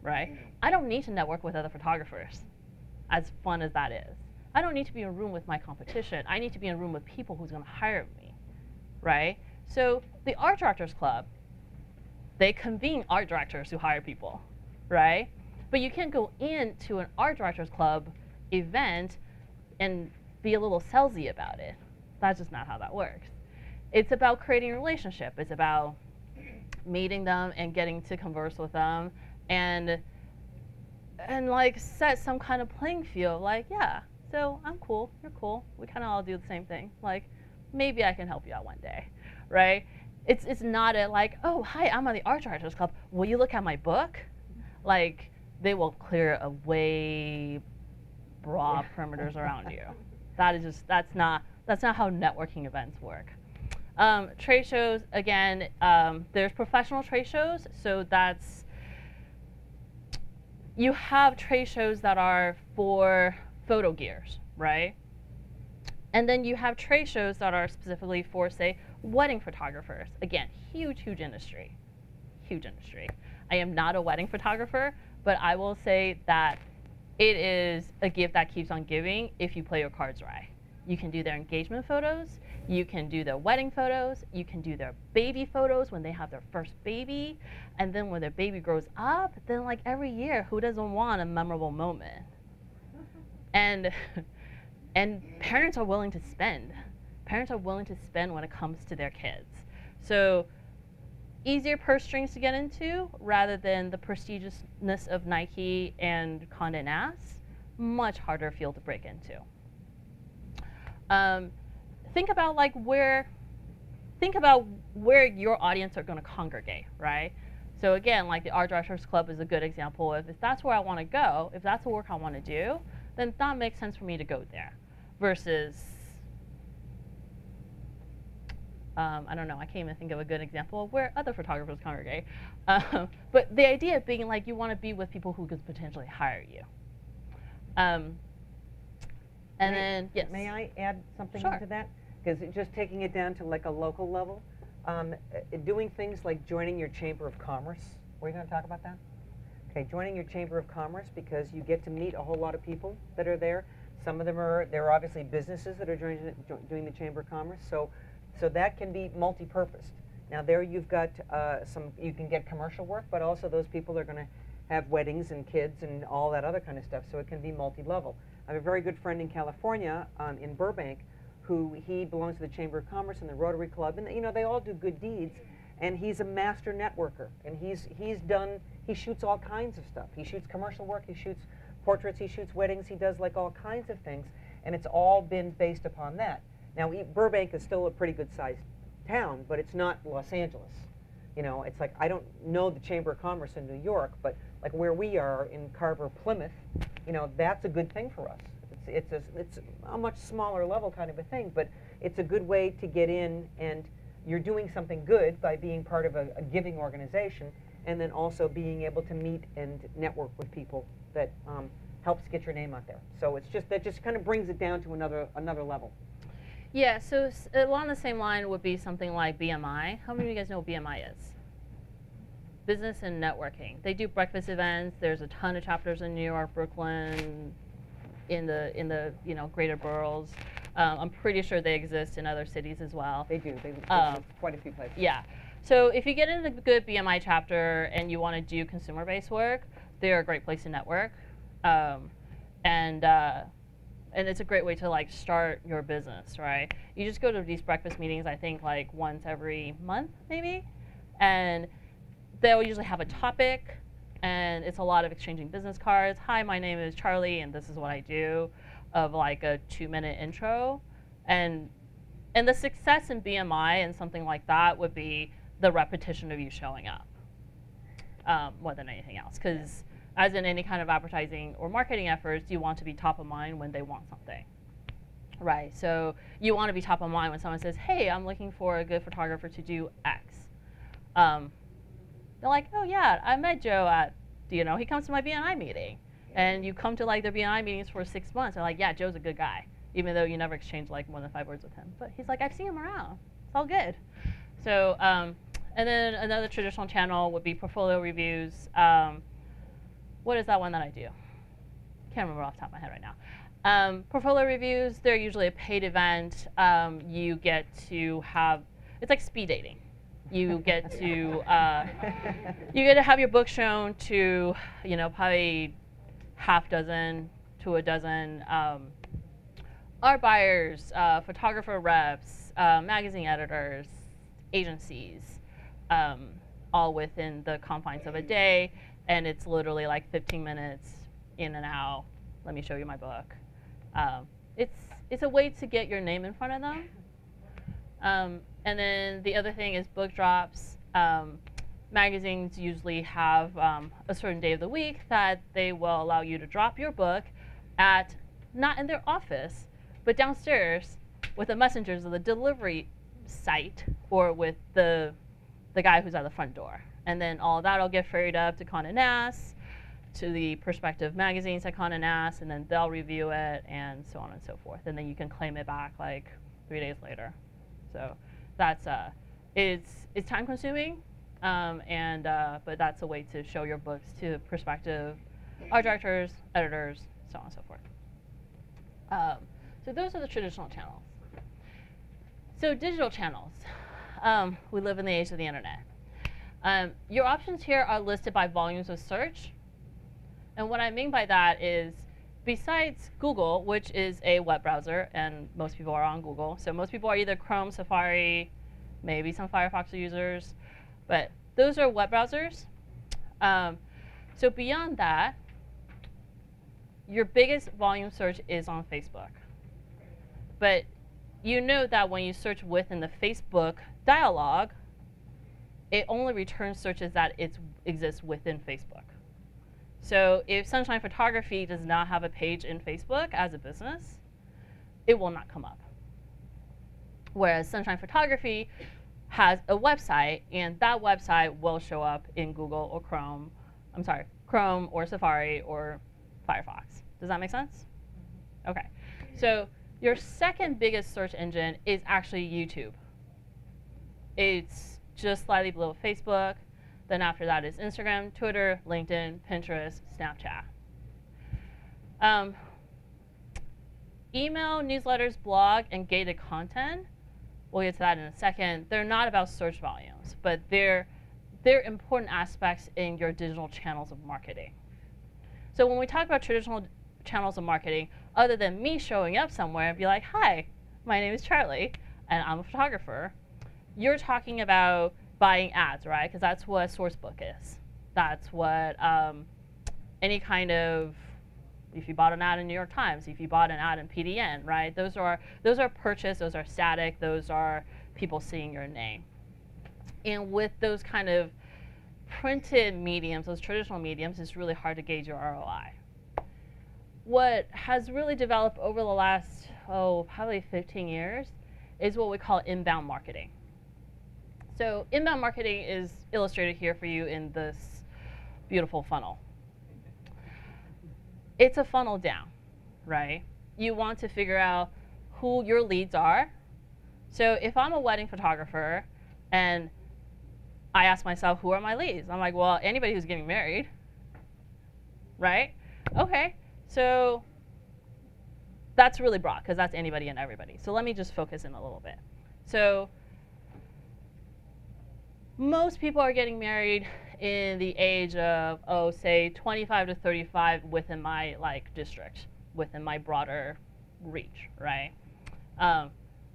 [SPEAKER 2] right? I don't need to network with other photographers, as fun as that is. I don't need to be in a room with my competition. I need to be in a room with people who's going to hire me, right? So the Art Directors Club, they convene art directors who hire people, right? But you can't go into an Art Directors Club event and be a little salesy about it. That's just not how that works. It's about creating a relationship. It's about meeting them and getting to converse with them and like set some kind of playing field. Like, yeah, so I'm cool, you're cool. We kind of all do the same thing. Like, maybe I can help you out one day, right? It's not a like, oh, hi, I'm on the Art Directors Club. Will you look at my book? Like, they will clear a way broad perimeters around you. That's not how networking events work. Trade shows, again, there's professional trade shows, so you have trade shows that are for photo gears, right? And then you have trade shows that are specifically for, say, wedding photographers. Again, huge industry, huge industry. I am not a wedding photographer, but I will say that it is a gift that keeps on giving if you play your cards right. You can do their engagement photos, you can do their wedding photos, you can do their baby photos when they have their first baby, and then when their baby grows up, then like every year, who doesn't want a memorable moment? And parents are willing to spend. Parents are willing to spend when it comes to their kids. So easier purse strings to get into rather than the prestigiousness of Nike and Condé Nast, much harder field to break into. Think about where your audience are going to congregate, right? So again, like the Art Directors Club is a good example of if that's where I want to go, if that's the work I want to do, then that makes sense for me to go there. Versus, I don't know, I can't even think of a good example of where other photographers congregate. But the idea being like you want to be with people who could potentially hire you. And then, yes.
[SPEAKER 1] May I add something
[SPEAKER 2] Sure.
[SPEAKER 1] into that? Because just taking it down to like a local level, doing things like joining your Chamber of Commerce. Were you going to talk about that? Okay, joining your Chamber of Commerce because you get to meet a whole lot of people that are there. Some of them they're obviously businesses that are doing the Chamber of Commerce. So that can be multi-purposed. Now there you've got you can get commercial work, but also those people are going to have weddings and kids and all that other kind of stuff. So it can be multi-level. I have a very good friend in California, in Burbank, who he belongs to the Chamber of Commerce and the Rotary Club, and they all do good deeds. And he's a master networker, and he shoots all kinds of stuff. He shoots commercial work, he shoots portraits, he shoots weddings, he does like all kinds of things, and it's all been based upon that. Now Burbank is still a pretty good sized town, but it's not Los Angeles. It's like, I don't know the Chamber of Commerce in New York, but like where we are in Carver, Plymouth, that's a good thing for us. It's a much smaller level kind of a thing, but it's a good way to get in, and you're doing something good by being part of a giving organization, and then also being able to meet and network with people that helps get your name out there. So that just kind of brings it down to another level.
[SPEAKER 2] Yeah, so along the same line would be something like BMI. How many of you guys know what BMI is? Business and networking. They do breakfast events. There's a ton of chapters in New York, Brooklyn, in the greater boroughs. I'm pretty sure they exist in other cities as well.
[SPEAKER 1] They do. They exist quite a few places.
[SPEAKER 2] Yeah. So if you get into a good BMI chapter and you want to do consumer-based work, they're a great place to network. And it's a great way to like start your business, right? You just go to these breakfast meetings, I think like once every month maybe, and they'll usually have a topic, and it's a lot of exchanging business cards. Hi, my name is Charlie, and this is what I do. of like a 2-minute intro. And the success in BMI and something like that would be the repetition of you showing up more than anything else. Because as in any kind of advertising or marketing efforts, you want to be top of mind when they want something. Right, so you want to be top of mind when someone says, hey, I'm looking for a good photographer to do X. They're like, oh yeah, I met Joe at, he comes to my BNI meeting. And you come to like their BNI meetings for 6 months, they're like, yeah, Joe's a good guy, even though you never exchanged like more than 5 words with him. But he's like, I've seen him around, it's all good. So, and then another traditional channel would be portfolio reviews. What is that one that I do? Can't remember off the top of my head right now. Portfolio reviews, they're usually a paid event. You get to have, it's like speed dating. You get to have your book shown to, probably half dozen to a dozen art buyers, photographer reps, magazine editors, agencies, all within the confines of a day. And it's literally like 15 minutes in and out. Let me show you my book. It's a way to get your name in front of them. And then the other thing is book drops. Magazines usually have a certain day of the week that they will allow you to drop your book at, not in their office, but downstairs with the messengers of the delivery site or with the guy who's at the front door. And then all of that will get ferried up to Condé Nast, to the prospective magazines at Condé Nast, and then they'll review it, and so on and so forth. And then you can claim it back like 3 days later. So that's it's time consuming, but that's a way to show your books to prospective art directors, editors, so on and so forth. So those are the traditional channels. So digital channels. We live in the age of the internet. Your options here are listed by volumes of search. And what I mean by that is, besides Google, which is a web browser, and most people are on Google, so most people are either Chrome, Safari, maybe some Firefox users, but those are web browsers. So beyond that, your biggest volume search is on Facebook. But you know that when you search within the Facebook dialog, it only returns searches that exists within Facebook. So if Sunshine Photography does not have a page in Facebook as a business, it will not come up. Whereas Sunshine Photography has a website, and that website will show up in Google or Chrome, Chrome or Safari or Firefox. Does that make sense? Okay. So your second biggest search engine is actually YouTube. It's just slightly below Facebook. Then after that is Instagram, Twitter, LinkedIn, Pinterest, Snapchat. Email, newsletters, blog, and gated content, we'll get to that in a second. They're not about search volumes, but they're important aspects in your digital channels of marketing. So when we talk about traditional channels of marketing, other than me showing up somewhere and be like, hi, my name is Charlie, and I'm a photographer, you're talking about buying ads, right? Because that's what Sourcebook is. That's what any kind of, if you bought an ad in New York Times, if you bought an ad in PDN, right? Those are purchase, those are static, those are people seeing your name. And with those kind of printed mediums, those traditional mediums, it's really hard to gauge your ROI. What has really developed over the last, probably 15 years is what we call inbound marketing. So inbound marketing is illustrated here for you in this beautiful funnel. It's a funnel down, right? You want to figure out who your leads are. So if I'm a wedding photographer and I ask myself, who are my leads? I'm like, well, anybody who's getting married, right? Okay, so that's really broad because that's anybody and everybody. So let me just focus in a little bit. So most people are getting married in the age of, say 25 to 35 within my district, within my broader reach, right?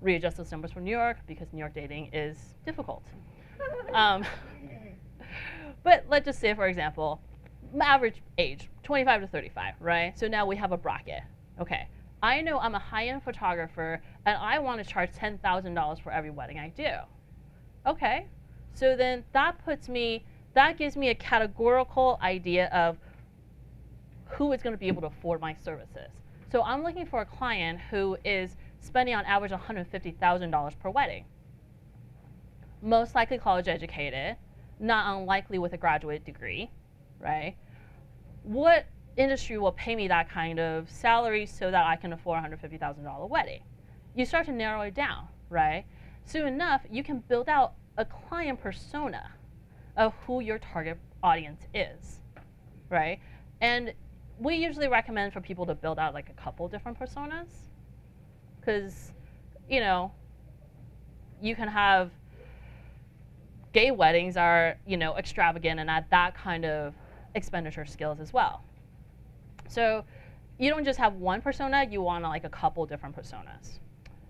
[SPEAKER 2] Readjust those numbers for New York because New York dating is difficult. But let's just say, for example, average age, 25 to 35, right? So now we have a bracket. Okay, I know I'm a high-end photographer and I want to charge $10,000 for every wedding I do. Okay, so then that gives me a categorical idea of who is going to be able to afford my services. So I'm looking for a client who is spending on average $150,000 per wedding. Most likely college educated, not unlikely with a graduate degree, right? What industry will pay me that kind of salary so that I can afford a $150,000 wedding? You start to narrow it down, right? Soon enough, you can build out a client persona of who your target audience is, right? And we usually recommend for people to build out like a couple different personas, because, you know, you can have gay weddings are, you know, extravagant and at that kind of expenditure skills as well. So you don't just have one persona, you want like a couple different personas.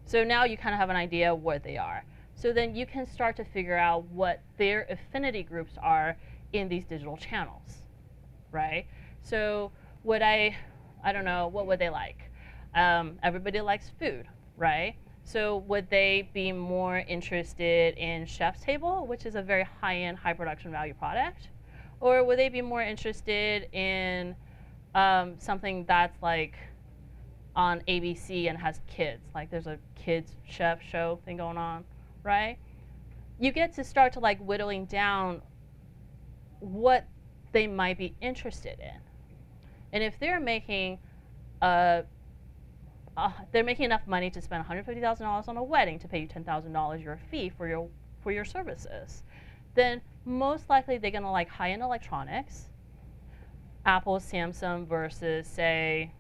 [SPEAKER 2] So now you kind of have an idea of what they are. So then you can start to figure out what their affinity groups are in these digital channels, right? So would I don't know, what would they like? Everybody likes food, right? So would they be more interested in Chef's Table, which is a very high-end, high production value product? Or would they be more interested in something that's like on ABC and has kids, like there's a kids chef show thing going on, right? You get to start to like whittling down what they might be interested in. And if they're making enough money to spend $150,000 on a wedding to pay you $10,000 your fee for your services, then most likely they're gonna like high-end electronics, Apple, Samsung versus say,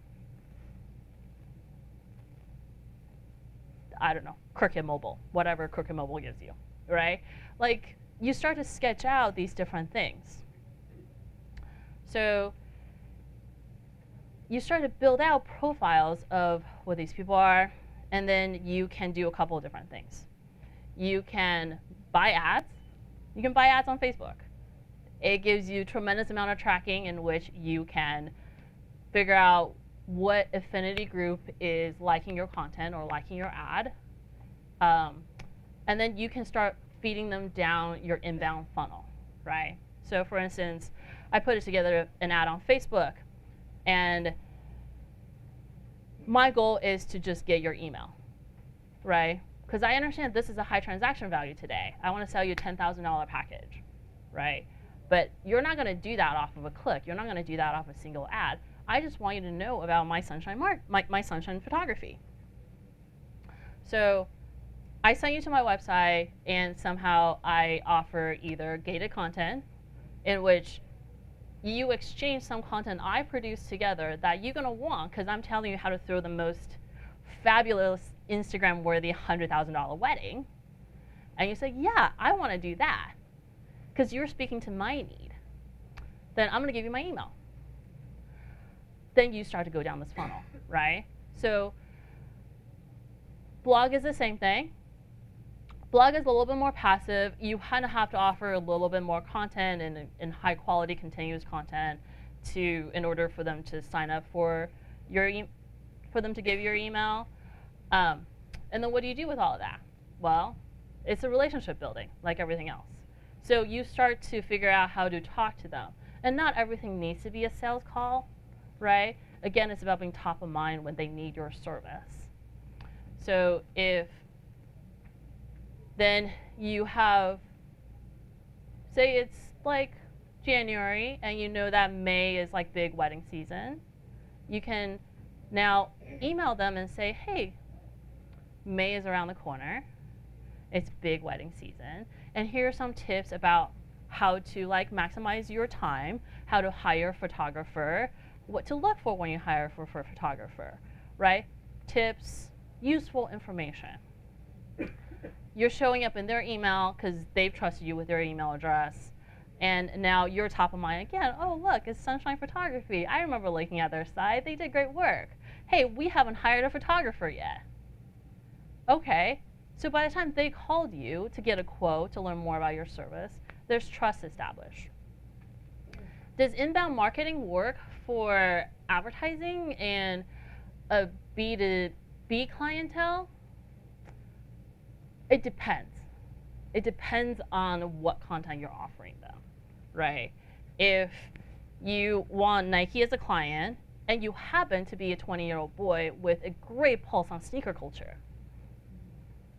[SPEAKER 2] I don't know, Cricket Mobile, whatever Cricket Mobile gives you, right? Like you start to sketch out these different things. So you start to build out profiles of what these people are, and then you can do a couple of different things. You can buy ads. You can buy ads on Facebook. It gives you a tremendous amount of tracking in which you can figure out what affinity group is liking your content or liking your ad. And then you can start feeding them down your inbound funnel, right? So for instance, I put together an ad on Facebook, and my goal is to just get your email, right? Because I understand this is a high transaction value today. I want to sell you a $10,000 package, right? But you're not going to do that off of a click. You're not going to do that off a single ad. I just want you to know about my sunshine my sunshine photography. So I send you to my website, and somehow I offer either gated content in which you exchange some content I produce together that you're going to want, because I'm telling you how to throw the most fabulous Instagram-worthy $100,000 wedding. And you say, yeah, I want to do that, because you're speaking to my need. Then I'm going to give you my email. Then you start to go down this funnel, right? So blog is the same thing. Blog is a little bit more passive. You kind of have to offer a little bit more content and high quality continuous content in order for them to sign up for for them to give your email. And then what do you do with all of that? Well, it's a relationship building like everything else. So you start to figure out how to talk to them. And not everything needs to be a sales call, right? Again, it's about being top of mind when they need your service. So then you have, say it's like January and you know that May is like big wedding season. You can now email them and say, hey, May is around the corner. It's big wedding season. And here are some tips about how to like maximize your time, how to hire a photographer, what to look for when you hire for a photographer, right? Tips, useful information. You're showing up in their email because they've trusted you with their email address. And now you're top of mind again. Oh, look, it's Sunshine Photography. I remember looking at their site. They did great work. Hey, we haven't hired a photographer yet. Okay, so by the time they called you to get a quote to learn more about your service, there's trust established. Does inbound marketing work for advertising and a B2B clientele, it depends. It depends on what content you're offering them, right? If you want Nike as a client and you happen to be a 20-year-old boy with a great pulse on sneaker culture,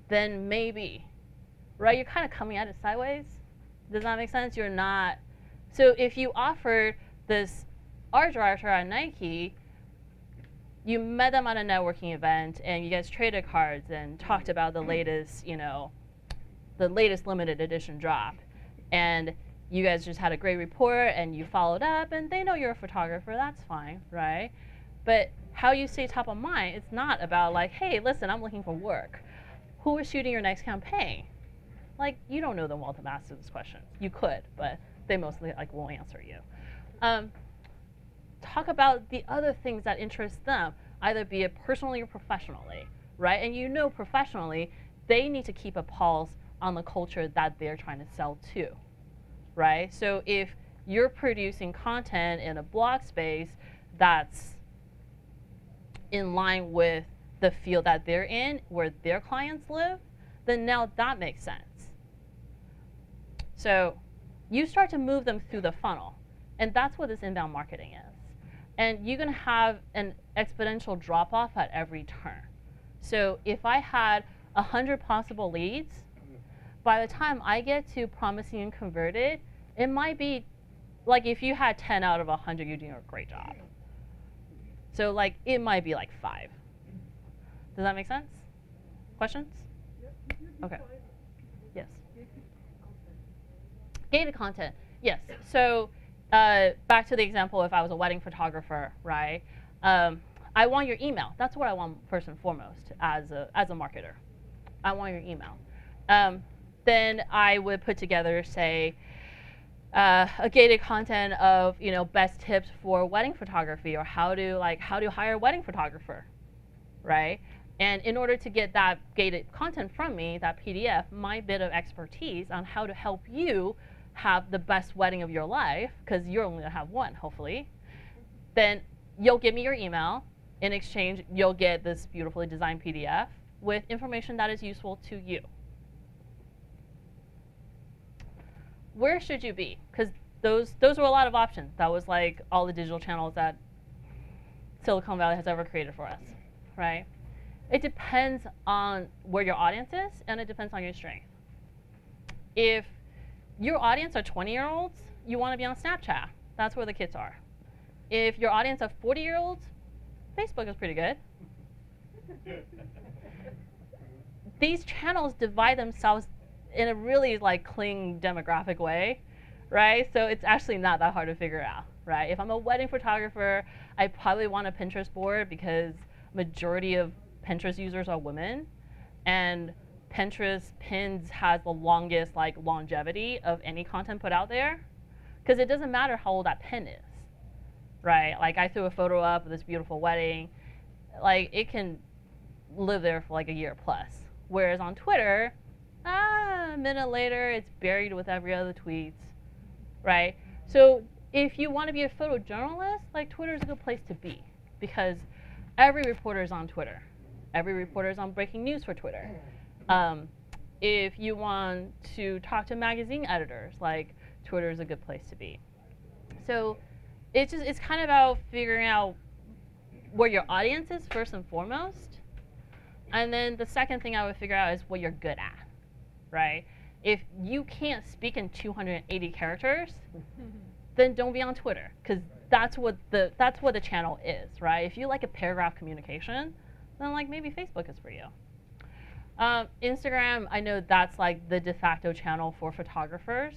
[SPEAKER 2] then maybe, right? You're kind of coming at it sideways. Does that make sense? You're not. So if you offered this art director at Nike, you met them at a networking event and you guys traded cards and talked about the latest, the latest limited edition drop, and you guys just had a great rapport and you followed up and they know you're a photographer, that's fine, right? But how you stay top of mind, it's not about like, hey, listen, I'm looking for work. Who is shooting your next campaign? Like, you don't know them well to ask those questions. You could, but they mostly like won't answer you. Talk about the other things that interest them, either be it personally or professionally, right? And professionally, they need to keep a pulse on the culture that they're trying to sell to, right? So if you're producing content in a blog space that's in line with the field that they're in, where their clients live, then now that makes sense. So you start to move them through the funnel, and that's what this inbound marketing is. And you're gonna have an exponential drop off at every turn. So if I had 100 possible leads, by the time I get to promising and converted, it might be like if you had 10 out of 100, you're doing a great job. So like it might be like 5. Does that make sense? Questions? Okay. Yes. Gated content. Yes. So back to the example, if I was a wedding photographer, right? I want your email. That's what I want first and foremost as a marketer. I want your email. Then I would put together, say, a gated content of best tips for wedding photography, or how to hire a wedding photographer, right? And in order to get that gated content from me, that PDF, my bit of expertise on how to help you have the best wedding of your life, because you're only gonna have one, hopefully, then you'll give me your email. In exchange, you'll get this beautifully designed PDF with information that is useful to you. Where should you be? Because those were a lot of options. That was like all the digital channels that Silicon Valley has ever created for us, right? It depends on where your audience is, and it depends on your strength. If your audience are 20-year-olds, you want to be on Snapchat. That's where the kids are. If your audience are 40-year-olds, Facebook is pretty good. These channels divide themselves in a really clean demographic way, right? So it's actually not that hard to figure out, right? If I'm a wedding photographer, I probably want a Pinterest board because majority of Pinterest users are women, and Pinterest pins has the longest longevity of any content put out there, because it doesn't matter how old that pin is, right? Like I threw a photo up of this beautiful wedding, it can live there for a year plus. Whereas on Twitter, a minute later, it's buried with every other tweet, right? So if you want to be a photojournalist, Twitter is a good place to be, because every reporter is on Twitter. Every reporter is on breaking news for Twitter. If you want to talk to magazine editors, Twitter is a good place to be. So it's kind of about figuring out where your audience is first and foremost. And then the second thing I would figure out is what you're good at, right? If you can't speak in 280 characters, then don't be on Twitter, because that's what the channel is, right? If you like a paragraph communication, then maybe Facebook is for you. Instagram, I know that's the de facto channel for photographers.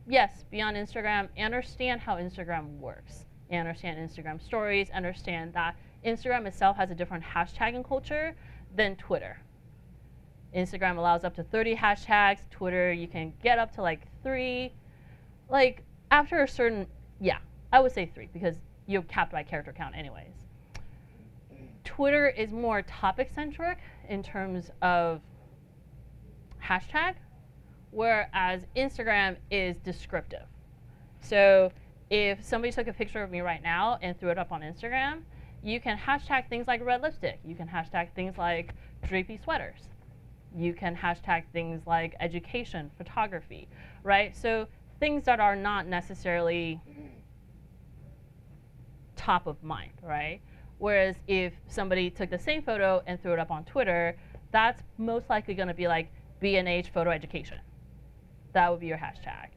[SPEAKER 2] Yes, be on Instagram. Understand how Instagram works. Understand Instagram stories. Understand that Instagram itself has a different hashtagging culture than Twitter. Instagram allows up to 30 hashtags. Twitter, you can get up to 3. After a certain, I would say 3, because you're capped by character count anyways. Twitter is more topic-centric in terms of hashtag, whereas Instagram is descriptive. So if somebody took a picture of me right now and threw it up on Instagram, You can hashtag things like red lipstick. You can hashtag things like drapey sweaters. You can hashtag things like education, photography, right? So things that are not necessarily top of mind, right? Whereas if somebody took the same photo and threw it up on Twitter, that's most likely going to be like B&H photo education. That would be your hashtag,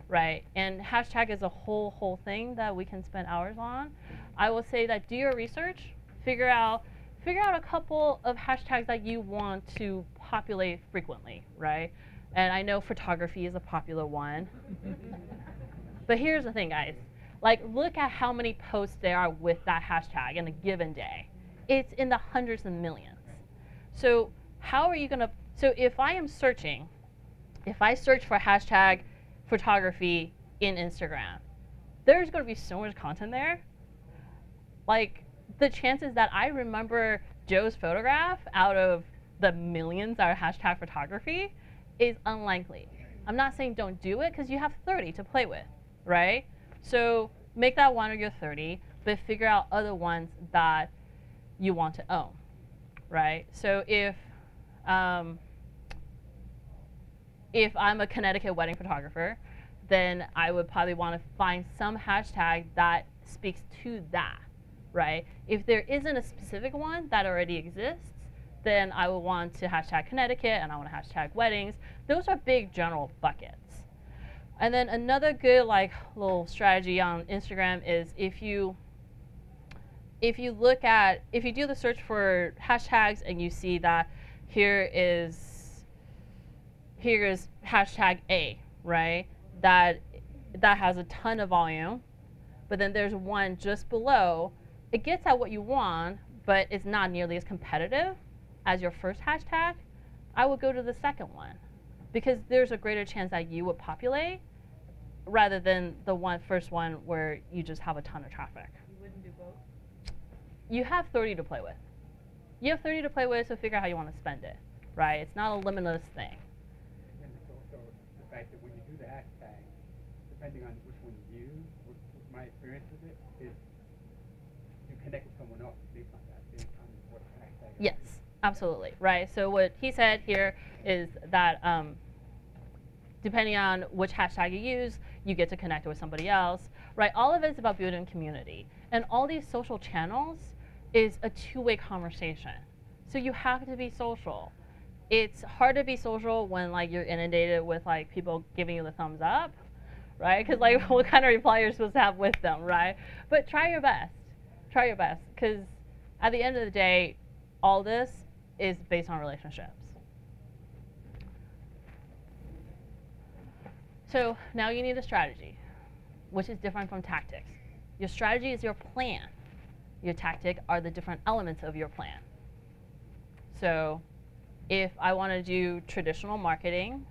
[SPEAKER 2] right? And hashtag is a whole thing that we can spend hours on. I will say that do your research, figure out a couple of hashtags that you want to populate frequently, right? And I know photography is a popular one. But here's the thing, guys. Like, look at how many posts there are with that hashtag in a given day. It's in the hundreds of millions. So how are you gonna, so if I am searching, if I search for hashtag photography in Instagram, there's gonna be so much content there. Like, the chances that I remember Joe's photograph out of the millions that are hashtag photography is unlikely. I'm not saying don't do it, because you have 30 to play with, right? So make that one of your 30, but figure out other ones that you want to own, right? So if I'm a Connecticut wedding photographer, then I would probably want to find some hashtag that speaks to that, right? If there isn't a specific one that already exists, then I would want to hashtag Connecticut, and I want to hashtag weddings. Those are big general buckets. And then another good like little strategy on Instagram is if you do the search for hashtags and you see that here is hashtag A, right? That has a ton of volume, but then there's one just below. It gets at what you want, but it's not nearly as competitive as your first hashtag. I would go to the second one, because there's a greater chance that you would populate rather than the first one where you just have a ton of traffic.
[SPEAKER 4] You wouldn't do both?
[SPEAKER 2] You have 30 to play with. You have 30 to play with, so figure out how you want to spend it, right? It's not a limitless thing.
[SPEAKER 5] And it's also the fact that when you do the hashtag, depending on which one you use, my experience with it is you connect with someone else based on that, based on what hashtag.
[SPEAKER 2] Yes, absolutely, right? So what he said here is that depending on which hashtag you use, you get to connect with somebody else, right? All of it is about building community. And all these social channels is a two-way conversation. So you have to be social. It's hard to be social when like you're inundated with like people giving you the thumbs up, right? Because like what kind of reply you're supposed to have with them, right? But try your best. Try your best, because at the end of the day, all this is based on relationships. So now you need a strategy, which is different from tactics. Your strategy is your plan. Your tactic are the different elements of your plan. So if I want to do traditional marketing,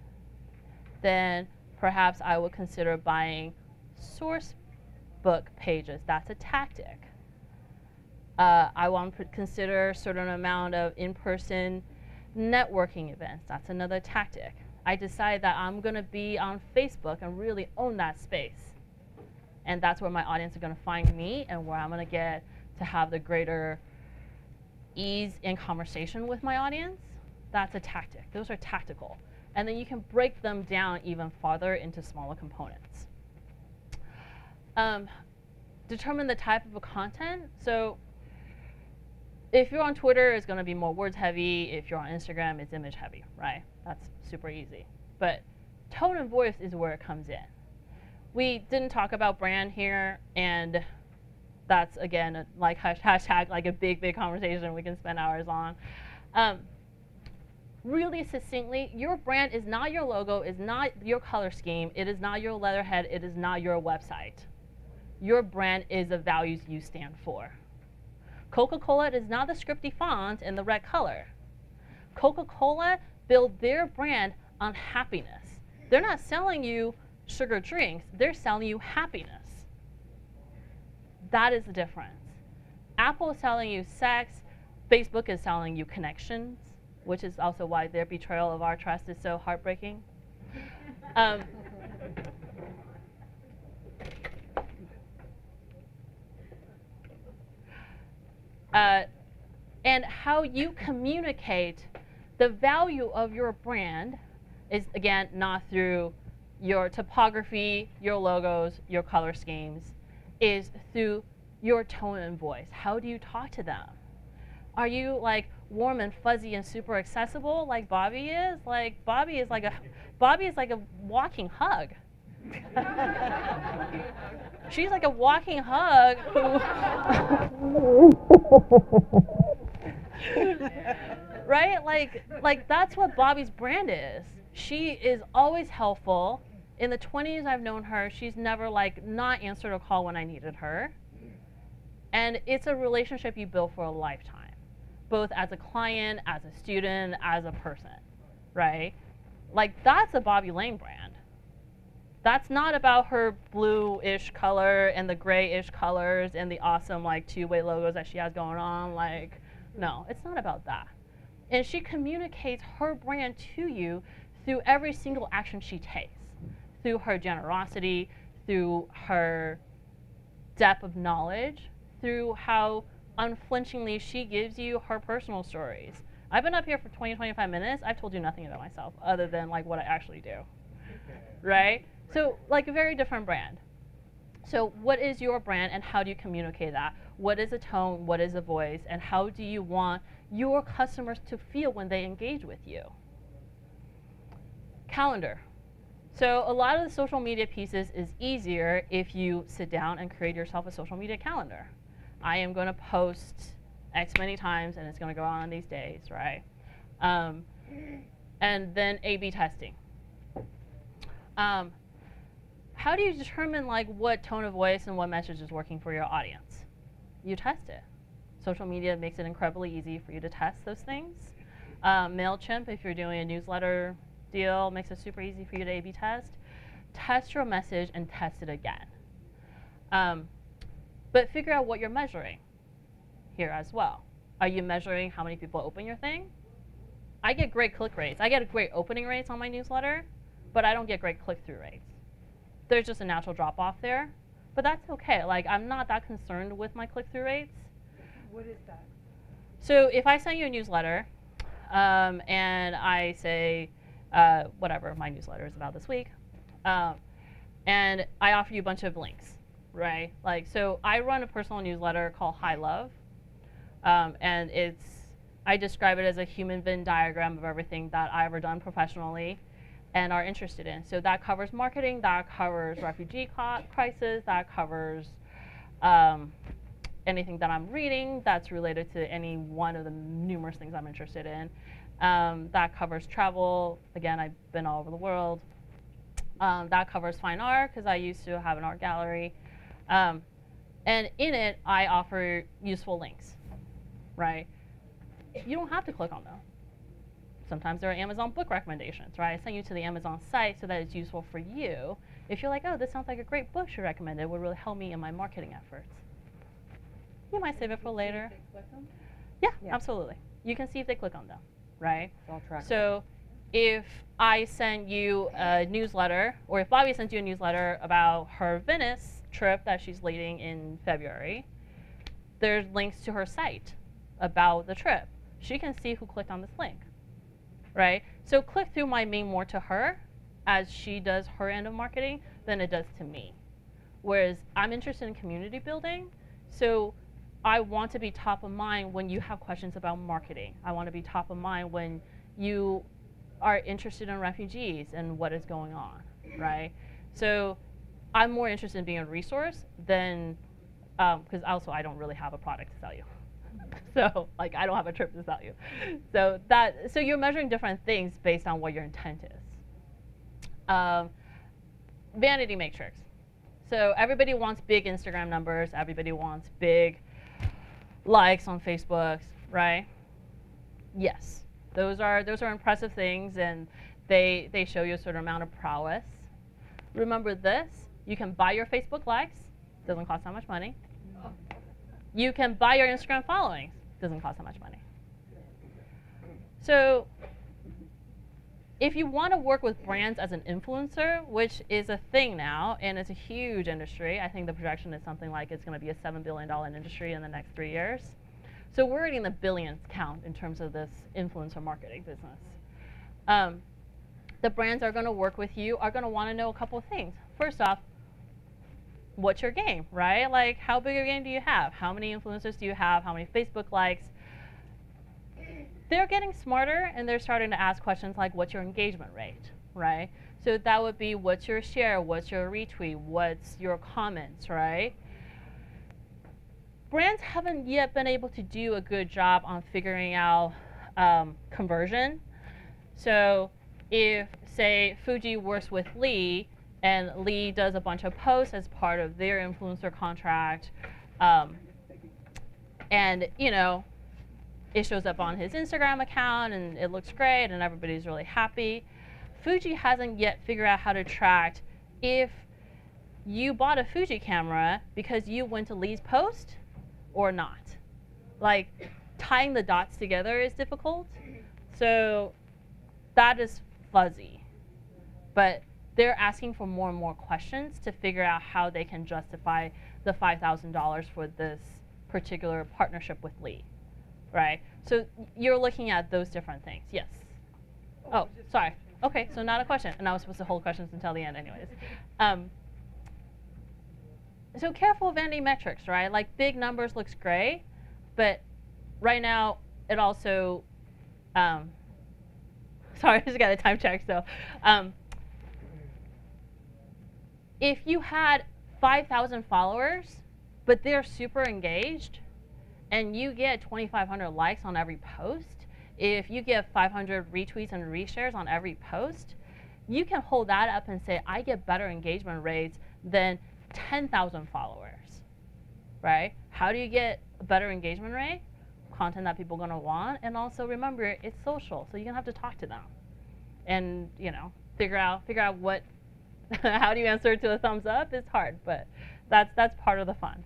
[SPEAKER 2] then perhaps I would consider buying source book pages. That's a tactic. I want to consider a certain amount of in-person networking events. That's another tactic. I decide that I'm going to be on Facebook and really own that space. And that's where my audience are going to find me and where I'm going to get to have the greater ease in conversation with my audience. That's a tactic. Those are tactical. And then you can break them down even farther into smaller components. Determine the type of content. So if you're on Twitter, it's going to be more words heavy. If you're on Instagram, it's image heavy, right? That's super easy. But tone and voice is where it comes in. We didn't talk about brand here, and that's, again, like hashtag, like a big conversation we can spend hours on. Really succinctly, your brand is not your logo, is not your color scheme, it is not your letterhead, it is not your website. Your brand is the values you stand for. Coca-Cola is not the scripty font and the red color. Coca-Cola built their brand on happiness. They're not selling you sugar drinks, they're selling you happiness. That is the difference. Apple is selling you sex, Facebook is selling you connections, which is also why their betrayal of our trust is so heartbreaking. And how you communicate the value of your brand is, again, not through your typography, your logos, your color schemes, is through your tone and voice. How do you talk to them? Are you like warm and fuzzy and super accessible like Bobbi is? Like Bobbi is like a walking hug. She's like a walking hug right? Like that's what Bobbi's brand is. She is always helpful. In the 20s I've known her, she's never like not answered a call when I needed her. And it's a relationship you build for a lifetime, both as a client, as a student, as a person, right? Like that's a Bobbi Lane brand. That's not about her blue-ish color and the gray-ish colors and the awesome like two-way logos that she has going on. Like, no, it's not about that. And she communicates her brand to you through every single action she takes, through her generosity, through her depth of knowledge, through how unflinchingly she gives you her personal stories. I've been up here for 20, 25 minutes. I've told you nothing about myself other than like what I actually do, right? So like a very different brand. So what is your brand and how do you communicate that? What is a tone, what is a voice, and how do you want your customers to feel when they engage with you? Calendar. So a lot of the social media pieces is easier if you sit down and create yourself a social media calendar. I am going to post X many times and it's going to go on these days, right? And then A/B testing. How do you determine like what tone of voice and what message is working for your audience? You test it. Social media makes it incredibly easy for you to test those things. MailChimp, if you're doing a newsletter deal, makes it super easy for you to A/B test. Test your message and test it again. But figure out what you're measuring here as well. Are you measuring how many people open your thing? I get great click rates. I get great opening rates on my newsletter, but I don't get great click-through rates. There's just a natural drop-off there, but that's okay. Like, I'm not that concerned with my click-through rates.
[SPEAKER 4] What is that?
[SPEAKER 2] So if I send you a newsletter, and I say, whatever my newsletter is about this week, and I offer you a bunch of links, right? Like, so I run a personal newsletter called High Love, and I describe it as a human Venn diagram of everything that I've ever done professionally and are interested in. So that covers marketing, that covers refugee crisis, that covers anything that I'm reading that's related to any one of the numerous things I'm interested in. That covers travel. Again, I've been all over the world. That covers fine art, because I used to have an art gallery. And in it, I offer useful links, right? You don't have to click on them. Sometimes there are Amazon book recommendations, right? I send you to the Amazon site so that it's useful for you. If you're like, oh, this sounds like a great book she recommended, it would really help me in my marketing efforts. You might save it for later. Yeah, absolutely. You can see if they click on them, right?
[SPEAKER 1] It's all tracked.
[SPEAKER 2] So if I send you a newsletter, or if Bobbi sends you a newsletter about her Venice trip that she's leading in February, there's links to her site about the trip. She can see who clicked on this link, right? So click-through might mean more to her as she does her end of marketing than it does to me. Whereas I'm interested in community building, so I want to be top of mind when you have questions about marketing. I want to be top of mind when you are interested in refugees and what is going on, right? So I'm more interested in being a resource than, because also I don't really have a product to sell you. So like I don't have a trip to sell you. So you're measuring different things based on what your intent is. Vanity matrix. So everybody wants big Instagram numbers. Everybody wants big likes on Facebook, right? Yes, those are impressive things, and they show you a certain amount of prowess. Remember this: you can buy your Facebook likes, doesn't cost that much money. You can buy your Instagram followings, doesn't cost that much money. So if you want to work with brands as an influencer, which is a thing now, and it's a huge industry, I think the projection is something like it's going to be a $7 billion industry in the next 3 years. So we're already in the billions count in terms of this influencer marketing business. The brands that are going to work with you are going to want to know a couple of things. First off, what's your game, right? Like, how big a game do you have? How many influencers do you have? How many Facebook likes? They're getting smarter, and they're starting to ask questions like, what's your engagement rate, right? So that would be, what's your share? What's your retweet? What's your comments, right? Brands haven't yet been able to do a good job on figuring out conversion. So if, say, Fuji works with Lee, and Lee does a bunch of posts as part of their influencer contract, and you know, it shows up on his Instagram account, and it looks great, and everybody's really happy. Fuji hasn't yet figured out how to track if you bought a Fuji camera because you went to Lee's post or not. Like, tying the dots together is difficult. So that is fuzzy. But they're asking for more and more questions to figure out how they can justify the $5,000 for this particular partnership with Lee, right? So you're looking at those different things. Yes? Oh, sorry. Okay, so not a question. And I was supposed to hold questions until the end anyways. So careful of vanity metrics, right? Like, big numbers looks great, but right now it also, sorry, I just got a time check, so. If you had 5,000 followers, but they're super engaged, and you get 2,500 likes on every post, if you get 500 retweets and reshares on every post, you can hold that up and say, I get better engagement rates than 10,000 followers, right? How do you get a better engagement rate? Content that people are gonna want, and also remember, it's social, so you're gonna have to talk to them, and you know, figure out what, how do you answer to a thumbs up? It's hard, but that's part of the fun.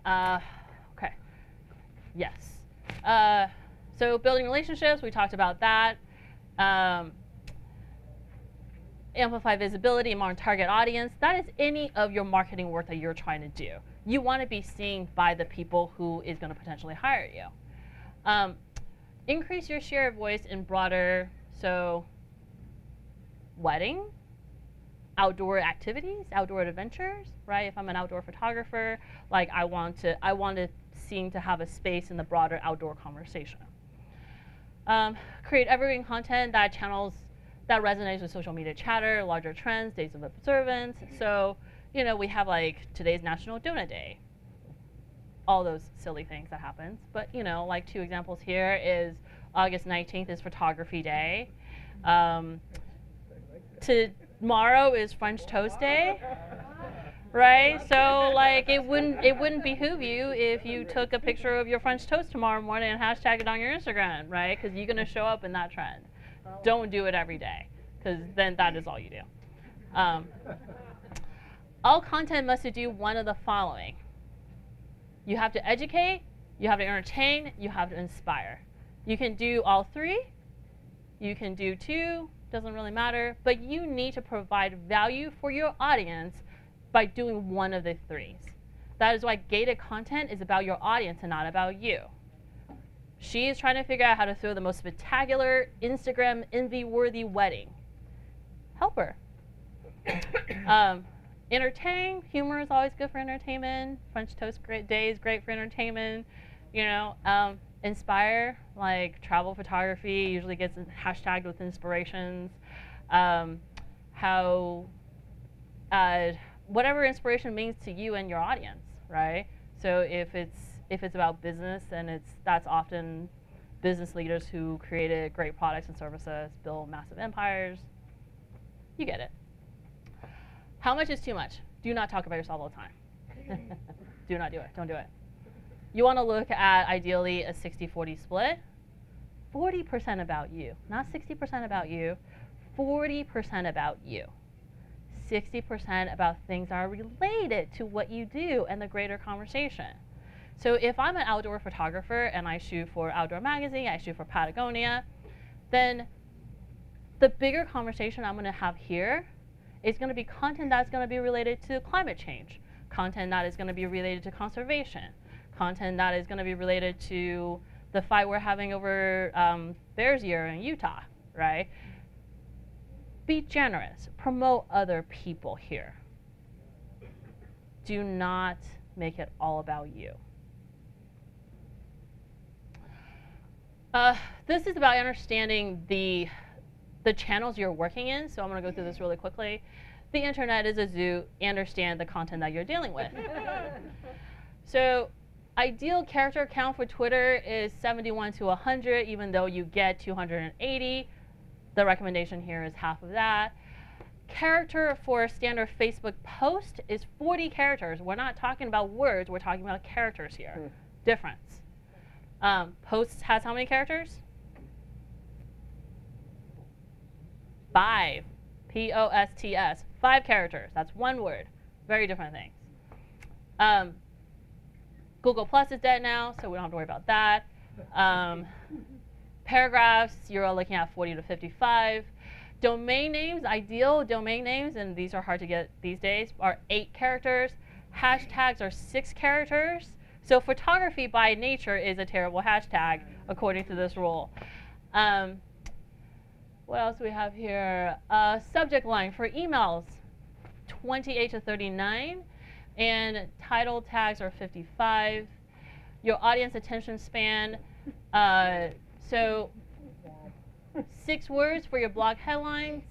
[SPEAKER 2] Okay, yes. So building relationships, we talked about that. Amplify visibility among target audience. That is any of your marketing work that you're trying to do. You want to be seen by the people who is going to potentially hire you. Increase your share of voice in broader, so wedding, outdoor activities, outdoor adventures, right? If I'm an outdoor photographer, like I want to seem to have a space in the broader outdoor conversation. Create evergreen content that resonates with social media chatter, larger trends, days of observance. So, you know, we have like today's National Donut Day, all those silly things that happens. But, you know, like 2 examples here is August 19th is Photography Day. Tomorrow is French Toast Day, right? So like it wouldn't behoove you if you took a picture of your French toast tomorrow morning and hashtag it on your Instagram, right? Because you're gonna show up in that trend. Don't do it every day, because then that is all you do. All content must do one of the following. You have to educate, you have to entertain, you have to inspire. You can do all 3, you can do 2, doesn't really matter, but you need to provide value for your audience by doing one of the 3s. That is why gated content is about your audience and not about you. She is trying to figure out how to throw the most spectacular, Instagram envy-worthy wedding. Help her. Entertain. Humor is always good for entertainment. French Toast Day is great for entertainment. You know, inspire, like travel photography usually gets hashtagged with inspirations. Whatever inspiration means to you and your audience, right? So if it's about business, and that's often business leaders who created great products and services, build massive empires. You get it. How much is too much? Do not talk about yourself all the time. Do not do it. Don't do it. You want to look at, ideally, a 60-40 split. 40% about you. Not 60% about you. 40% about you. 60% about things that are related to what you do and the greater conversation. So if I'm an outdoor photographer and I shoot for Outdoor Magazine, I shoot for Patagonia, then the bigger conversation I'm going to have here is going to be content that's going to be related to climate change, content that is going to be related to conservation, content that is going to be related to the fight we're having over Bears Year in Utah, right? Be generous. Promote other people here. Do not make it all about you. This is about understanding the channels you're working in, so I'm going to go through this really quickly. The internet is a zoo. Understand the content that you're dealing with. So ideal character count for Twitter is 71 to 100, even though you get 280. The recommendation here is half of that. Character for a standard Facebook post is 40 characters. We're not talking about words, we're talking about characters here. Difference. Posts has how many characters? 5. P-O-S-T-S. 5 characters. That's one word. Very different things. Google Plus is dead now, so we don't have to worry about that. Paragraphs, you're looking at 40 to 55. Domain names, ideal domain names, and these are hard to get these days, are 8 characters. Hashtags are 6 characters. So photography by nature is a terrible hashtag, according to this rule. What else do we have here? Subject line for emails, 28 to 39. And title tags are 55. Your audience attention span, so 6 words for your blog headlines,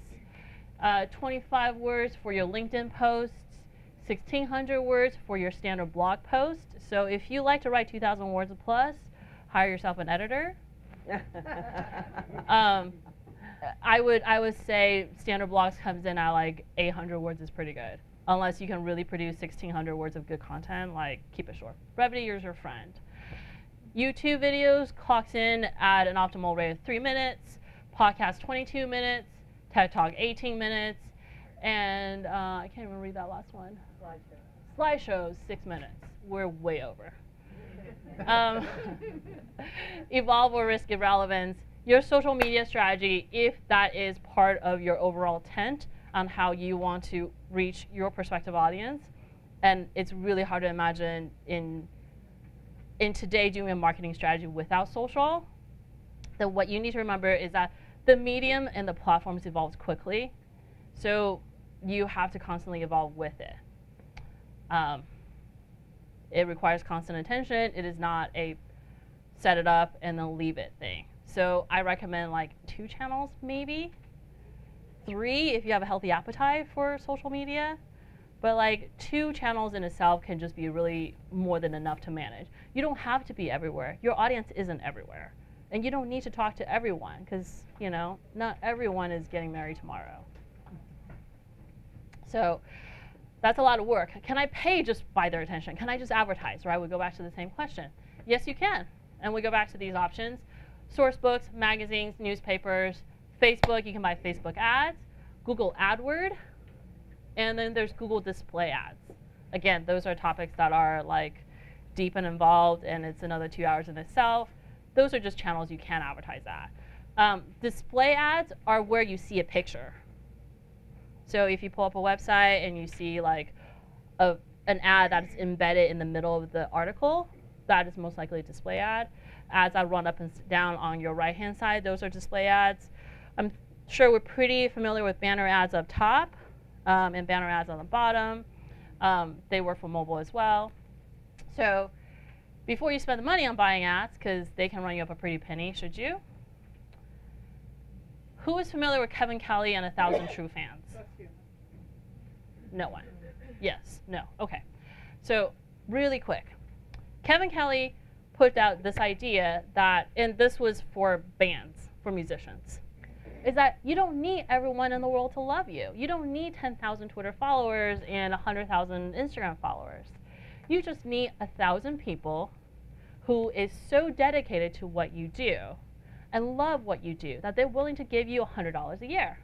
[SPEAKER 2] 25 words for your LinkedIn posts, 1,600 words for your standard blog post. So if you like to write 2,000 words or plus, hire yourself an editor. I would say standard blogs comes in at like 800 words is pretty good. Unless you can really produce 1,600 words of good content, like keep it short. Brevity is your friend. YouTube videos clocks in at an optimal rate of 3 minutes. Podcast 22 minutes. TED Talk 18 minutes. And I can't even read that last one. Slideshows 6 minutes. We're way over. Evolve or risk irrelevance. Your social media strategy, if that is part of your overall intent on how you want to reach your prospective audience. And it's really hard to imagine in today doing a marketing strategy without social. Then what you need to remember is that the medium and the platforms evolves quickly. So you have to constantly evolve with it. It requires constant attention. It is not a set it up and then leave it thing. So I recommend like 2 channels maybe. 3 if you have a healthy appetite for social media. But like 2 channels in itself can just be really more than enough to manage. You don't have to be everywhere. Your audience isn't everywhere. And you don't need to talk to everyone because, you know, not everyone is getting married tomorrow. So that's a lot of work. Can I pay just by their attention? Can I just advertise? Right? We go back to the same question. Yes, you can. And we go back to these options. Source books, magazines, newspapers, Facebook, you can buy Facebook ads, Google AdWord, and then there's Google Display Ads. Again, those are topics that are like deep and involved, and it's another 2 hours in itself. Those are just channels you can advertise at. Display ads are where you see a picture. So if you pull up a website and you see like an ad that's embedded in the middle of the article, that is most likely a display ad. Ads that run up and down on your right-hand side, those are display ads. I'm sure we're pretty familiar with banner ads up top and banner ads on the bottom. They work for mobile as well. So before you spend the money on buying ads, because they can run you up a pretty penny, should you? Who is familiar with Kevin Kelly and 1,000 True Fans? No one. Yes, no, okay. So really quick, Kevin Kelly put out this idea that, and this was for bands, for musicians, is that you don't need everyone in the world to love you. You don't need 10,000 Twitter followers and 100,000 Instagram followers. You just need 1,000 people who is so dedicated to what you do and love what you do that they're willing to give you $100 a year.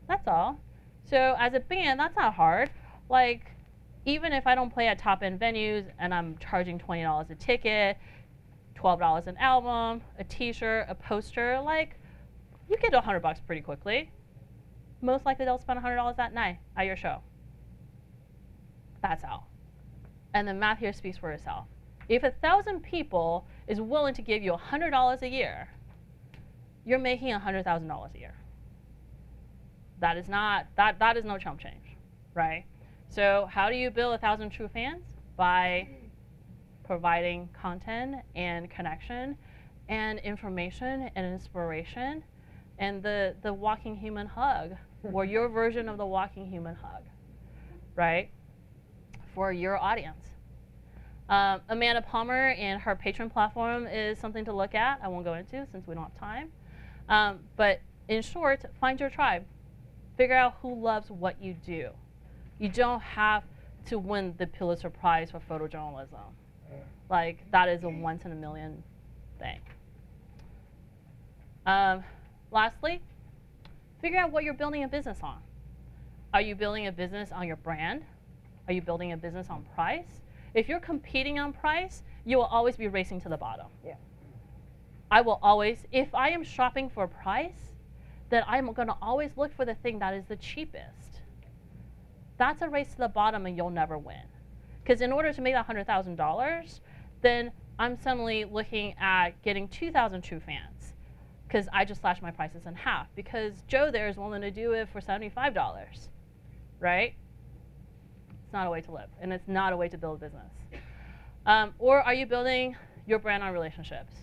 [SPEAKER 2] That's all. So as a band, that's not hard. Like, even if I don't play at top-end venues and I'm charging $20 a ticket, $12 an album, a t-shirt, a poster, like, you get $100 pretty quickly. Most likely they'll spend $100 that night at your show. That's all. And the math here speaks for itself. If 1,000 people is willing to give you $100 a year, you're making $100,000 a year. That is not, that is no chump change, right? So how do you build 1,000 true fans? By providing content and connection and information and inspiration and the walking human hug, or your version of the walking human hug, right? For your audience. Amanda Palmer and her patron platform is something to look at. I won't go into since we don't have time. But in short, find your tribe. Figure out who loves what you do. You don't have to win the Pulitzer Prize for photojournalism. Like, that is a once in a million thing. Lastly, figure out what you're building a business on. Are you building a business on your brand? Are you building a business on price? If you're competing on price, you will always be racing to the bottom.
[SPEAKER 1] Yeah.
[SPEAKER 2] I will always, if I am shopping for price, then I'm going to always look for the thing that is the cheapest. That's a race to the bottom and you'll never win. Because in order to make that $100,000, then I'm suddenly looking at getting 2,000 true fans. Because I just slashed my prices in half. Because Joe there is willing to do it for $75, right? It's not a way to live, and it's not a way to build a business. Or are you building your brand on relationships?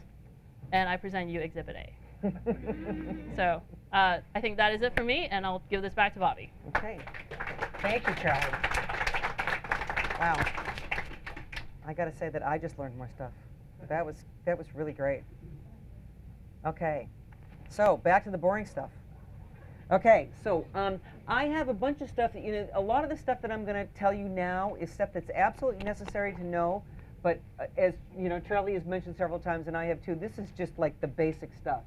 [SPEAKER 2] And I present you Exhibit A. So I think that is it for me, and I'll give this back to Bobbi.
[SPEAKER 1] Okay. Thank you, Charlie. Wow. I got to say that I just learned more stuff. That was really great. Okay. So back to the boring stuff. Okay, so I have a bunch of stuff that, a lot of the stuff that I'm going to tell you now is stuff that's absolutely necessary to know, but as Charlie has mentioned several times, and I have too, this is just like the basic stuff.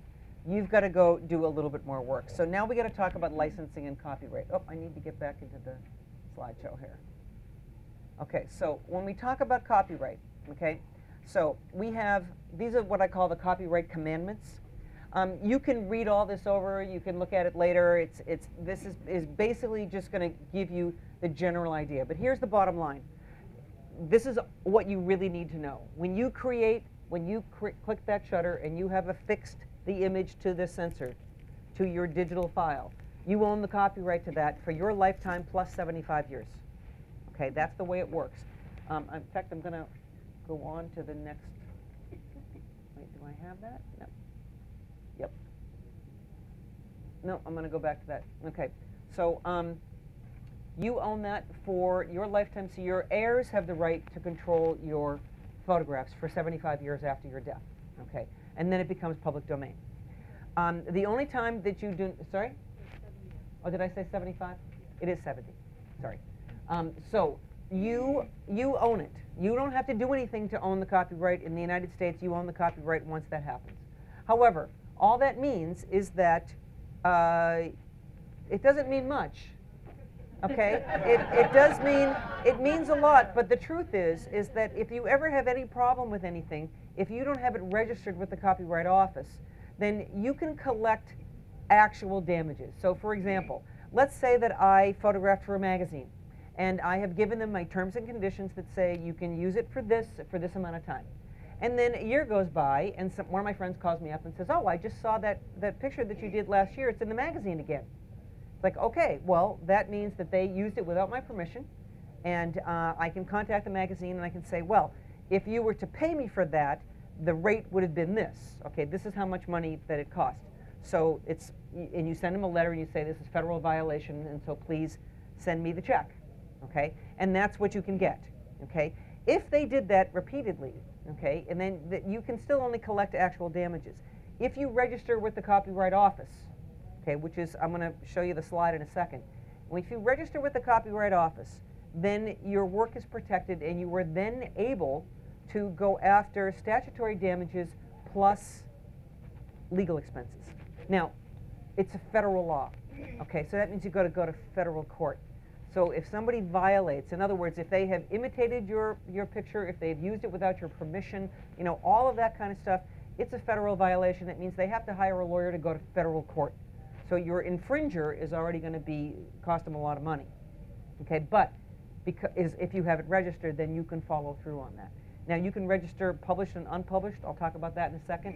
[SPEAKER 1] You've got to go do a little bit more work. So now we got to talk about licensing and copyright. Oh, I need to get back into the slideshow here. Okay, so when we talk about copyright, okay, so we have, these are what I call the copyright commandments. You can read all this over, you can look at it later. This is basically just going to give you the general idea. But here's the bottom line. This is what you really need to know. When you click that shutter and you have affixed the image to the sensor, to your digital file, you own the copyright to that for your lifetime plus 75 years. Okay, that's the way it works. In fact, I'm going to go on to the next. Wait, do I have that? No. Yep. No, I'm going to go back to that. Okay, so you own that for your lifetime, so your heirs have the right to control your photographs for 75 years after your death. Okay, and then it becomes public domain. The only time that you do, sorry? Oh, did I say 75? It is 70. Sorry. So you own it. You don't have to do anything to own the copyright. In the United States, you own the copyright once that happens. However, all that means is that it doesn't mean much. Okay, it means a lot, but the truth is that if you ever have any problem with anything, if you don't have it registered with the Copyright Office, then you can collect actual damages. So for example, let's say that I photographed for a magazine, and I have given them my terms and conditions that say you can use it for this amount of time. And then a year goes by, and one of my friends calls me up and says, oh, I just saw that picture that you did last year. It's in the magazine again. It's like, okay, well, that means that they used it without my permission, and I can contact the magazine and I can say, well, if you were to pay me for that, the rate would have been this. Okay, this is how much money that it cost. So and you send them a letter and you say this is federal violation, and so please send me the check. Okay, and that's what you can get. Okay, if they did that repeatedly, okay, and then you can still only collect actual damages. If you register with the Copyright Office, okay, which is, I'm going to show you the slide in a second. If you register with the Copyright Office, then your work is protected and you are then able to go after statutory damages plus legal expenses. Now, it's a federal law, okay, so that means you've got to go to federal court. So if somebody violates, in other words, if they have imitated your picture, if they've used it without your permission, all of that kind of stuff, it's a federal violation. That means they have to hire a lawyer to go to federal court. So your infringer is already going to cost them a lot of money. Okay, but if you have it registered, then you can follow through on that. Now you can register published and unpublished. I'll talk about that in a second.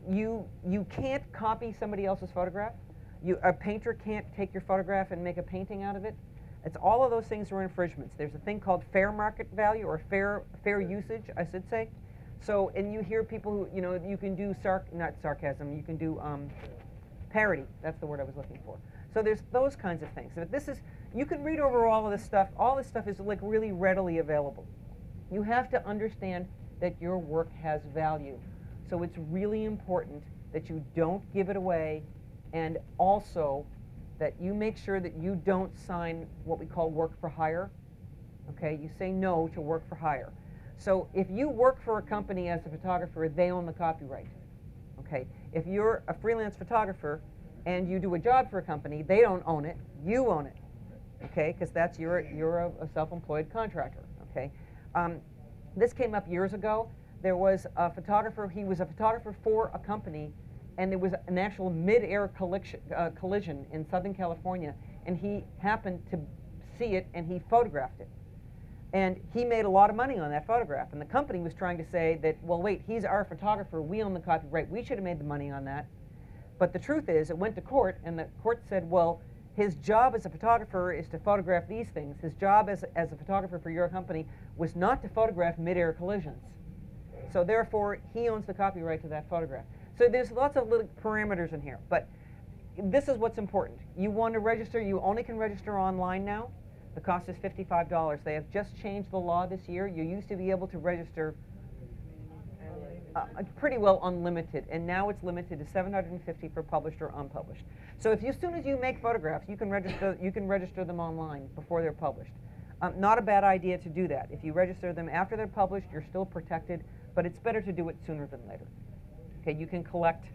[SPEAKER 1] You can't copy somebody else's photograph. A painter can't take your photograph and make a painting out of it. It's all of those things are infringements. There's a thing called fair market value, or fair usage, I should say. So, and you hear people who, you know, you can do not sarcasm, you can do parody. That's the word I was looking for. So there's those kinds of things. So this is, you can read over all of this stuff. All this stuff is like really readily available. You have to understand that your work has value. So it's really important that you don't give it away, and also that you make sure that you don't sign what we call work for hire. Okay, you say no to work for hire. So if you work for a company as a photographer, they own the copyright. Okay, if you're a freelance photographer and you do a job for a company, they don't own it, you own it. Okay, because that's you're a self-employed contractor. Okay, this came up years ago. There was a photographer. He was a photographer for a company, and there was an actual mid-air collision in Southern California, and he happened to see it, and he photographed it. And he made a lot of money on that photograph, and the company was trying to say that, well, wait, he's our photographer, we own the copyright, we should have made the money on that. But the truth is, it went to court, and the court said, well, his job as a photographer is to photograph these things. His job as a photographer for your company was not to photograph mid-air collisions. So therefore, he owns the copyright to that photograph. So there's lots of little parameters in here, but this is what's important. You want to register, you only can register online now. The cost is $55. They have just changed the law this year. You used to be able to register pretty well unlimited, and now it's limited to $750 for published or unpublished. So as soon as you make photographs, you can register them online before they're published. Not a bad idea to do that. If you register them after they're published, you're still protected, but it's better to do it sooner than later. Okay, you can collect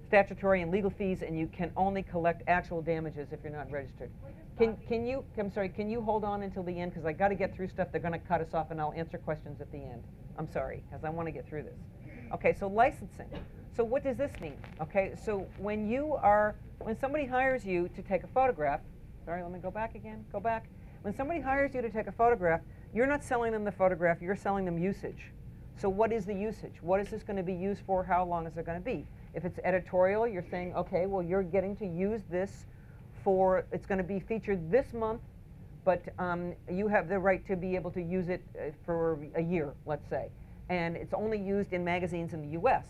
[SPEAKER 1] statutory and legal fees, and you can only collect actual damages if you're not registered. Can you hold on until the end, because I got to get through stuff. They're going to cut us off, and I'll answer questions at the end. I'm sorry, because I want to get through this. Okay, so licensing. So what does this mean? Okay, so when somebody hires you to take a photograph, sorry, let me go back again, go back. When somebody hires you to take a photograph, you're not selling them the photograph, you're selling them usage. So what is the usage? What is this going to be used for? How long is it going to be? If it's editorial, you're saying, okay, well, you're getting to use this for, it's going to be featured this month, but you have the right to be able to use it for a year, let's say. And it's only used in magazines in the US.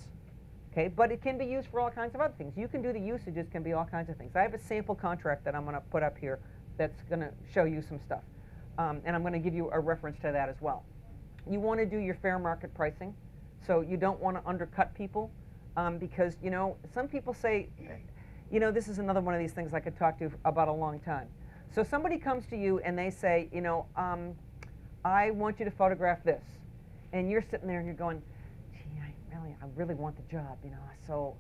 [SPEAKER 1] Okay, but it can be used for all kinds of other things. You can do the usages, can be all kinds of things. I have a sample contract that I'm going to put up here that's going to show you some stuff. And I'm going to give you a reference to that as well. You want to do your fair market pricing, so you don't want to undercut people, because, you know, some people say, you know, this is another one of these things I could talk to about a long time. So somebody comes to you and they say, you know, I want you to photograph this, and you're sitting there and you're going, gee, I really want the job, you know.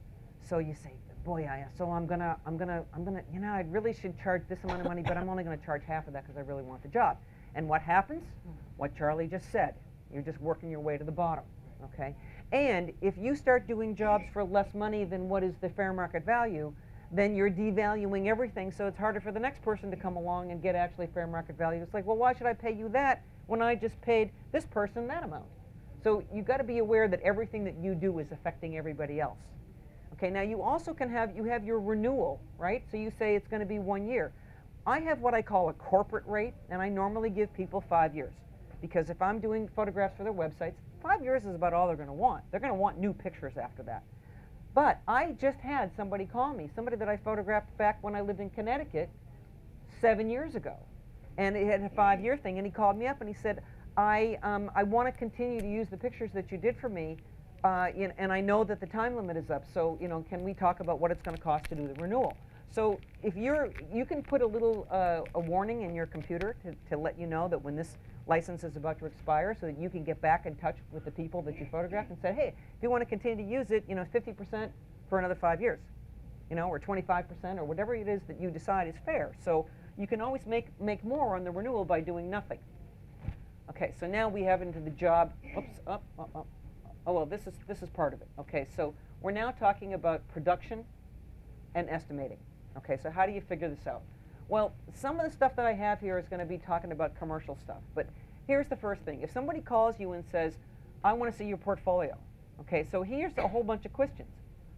[SPEAKER 1] So you say, boy, I'm gonna, you know, I really should charge this amount of money, but I'm only going to charge half of that because I really want the job. And what happens? What Charlie just said. You're just working your way to the bottom, okay? And if you start doing jobs for less money than what is the fair market value, then you're devaluing everything, so it's harder for the next person to come along and get actually fair market value. It's like, well, why should I pay you that when I just paid this person that amount? So you've got to be aware that everything that you do is affecting everybody else. Okay, now you also can have, your renewal, right? So you say it's going to be 1 year. I have what I call a corporate rate, and I normally give people 5 years. Because if I'm doing photographs for their websites, 5 years is about all they're going to want. They're going to want new pictures after that. But I just had somebody call me, somebody that I photographed back when I lived in Connecticut 7 years ago. And it had a 5-year thing, and he called me up and he said, I want to continue to use the pictures that you did for me, and I know that the time limit is up, so, you know, can we talk about what it's going to cost to do the renewal? So if you can put a little a warning in your computer to let you know that when this license is about to expire, so that you can get back in touch with the people that you photographed and say, hey, if you want to continue to use it, you know, 50% for another 5 years, you know, or 25%, or whatever it is that you decide is fair. So you can always make more on the renewal by doing nothing. Okay, so now we have into the job. Oops, oh well, this is part of it. Okay, so we're now talking about production and estimating. Okay, so how do you figure this out? Well, some of the stuff that I have here is going to be talking about commercial stuff, but here's the first thing. If somebody calls you and says, I want to see your portfolio, okay, so here's a whole bunch of questions.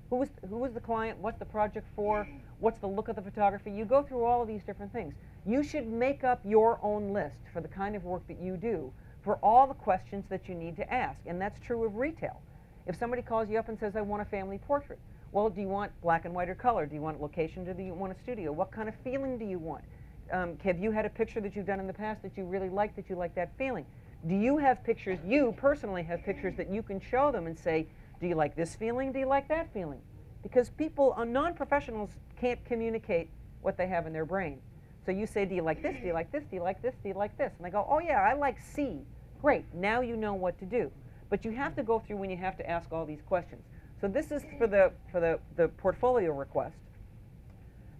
[SPEAKER 1] Who is the client? What's the project for? What's the look of the photography? You go through all of these different things. You should make up your own list for the kind of work that you do for all the questions that you need to ask, and that's true of retail. If somebody calls you up and says, I want a family portrait, well, do you want black and white or color? Do you want location? Do you want a studio? What kind of feeling do you want? Have you had a picture that you've done in the past that you really like, that you like that feeling? Do you have pictures, you personally have pictures that you can show them and say, do you like this feeling? Do you like that feeling? Because people, non-professionals can't communicate what they have in their brain. So you say, do you like this? Do you like this? Do you like this? Do you like this? And they go, oh yeah, I like C. Great, now you know what to do. But you have to go through when you have to ask all these questions. So this is for the portfolio request.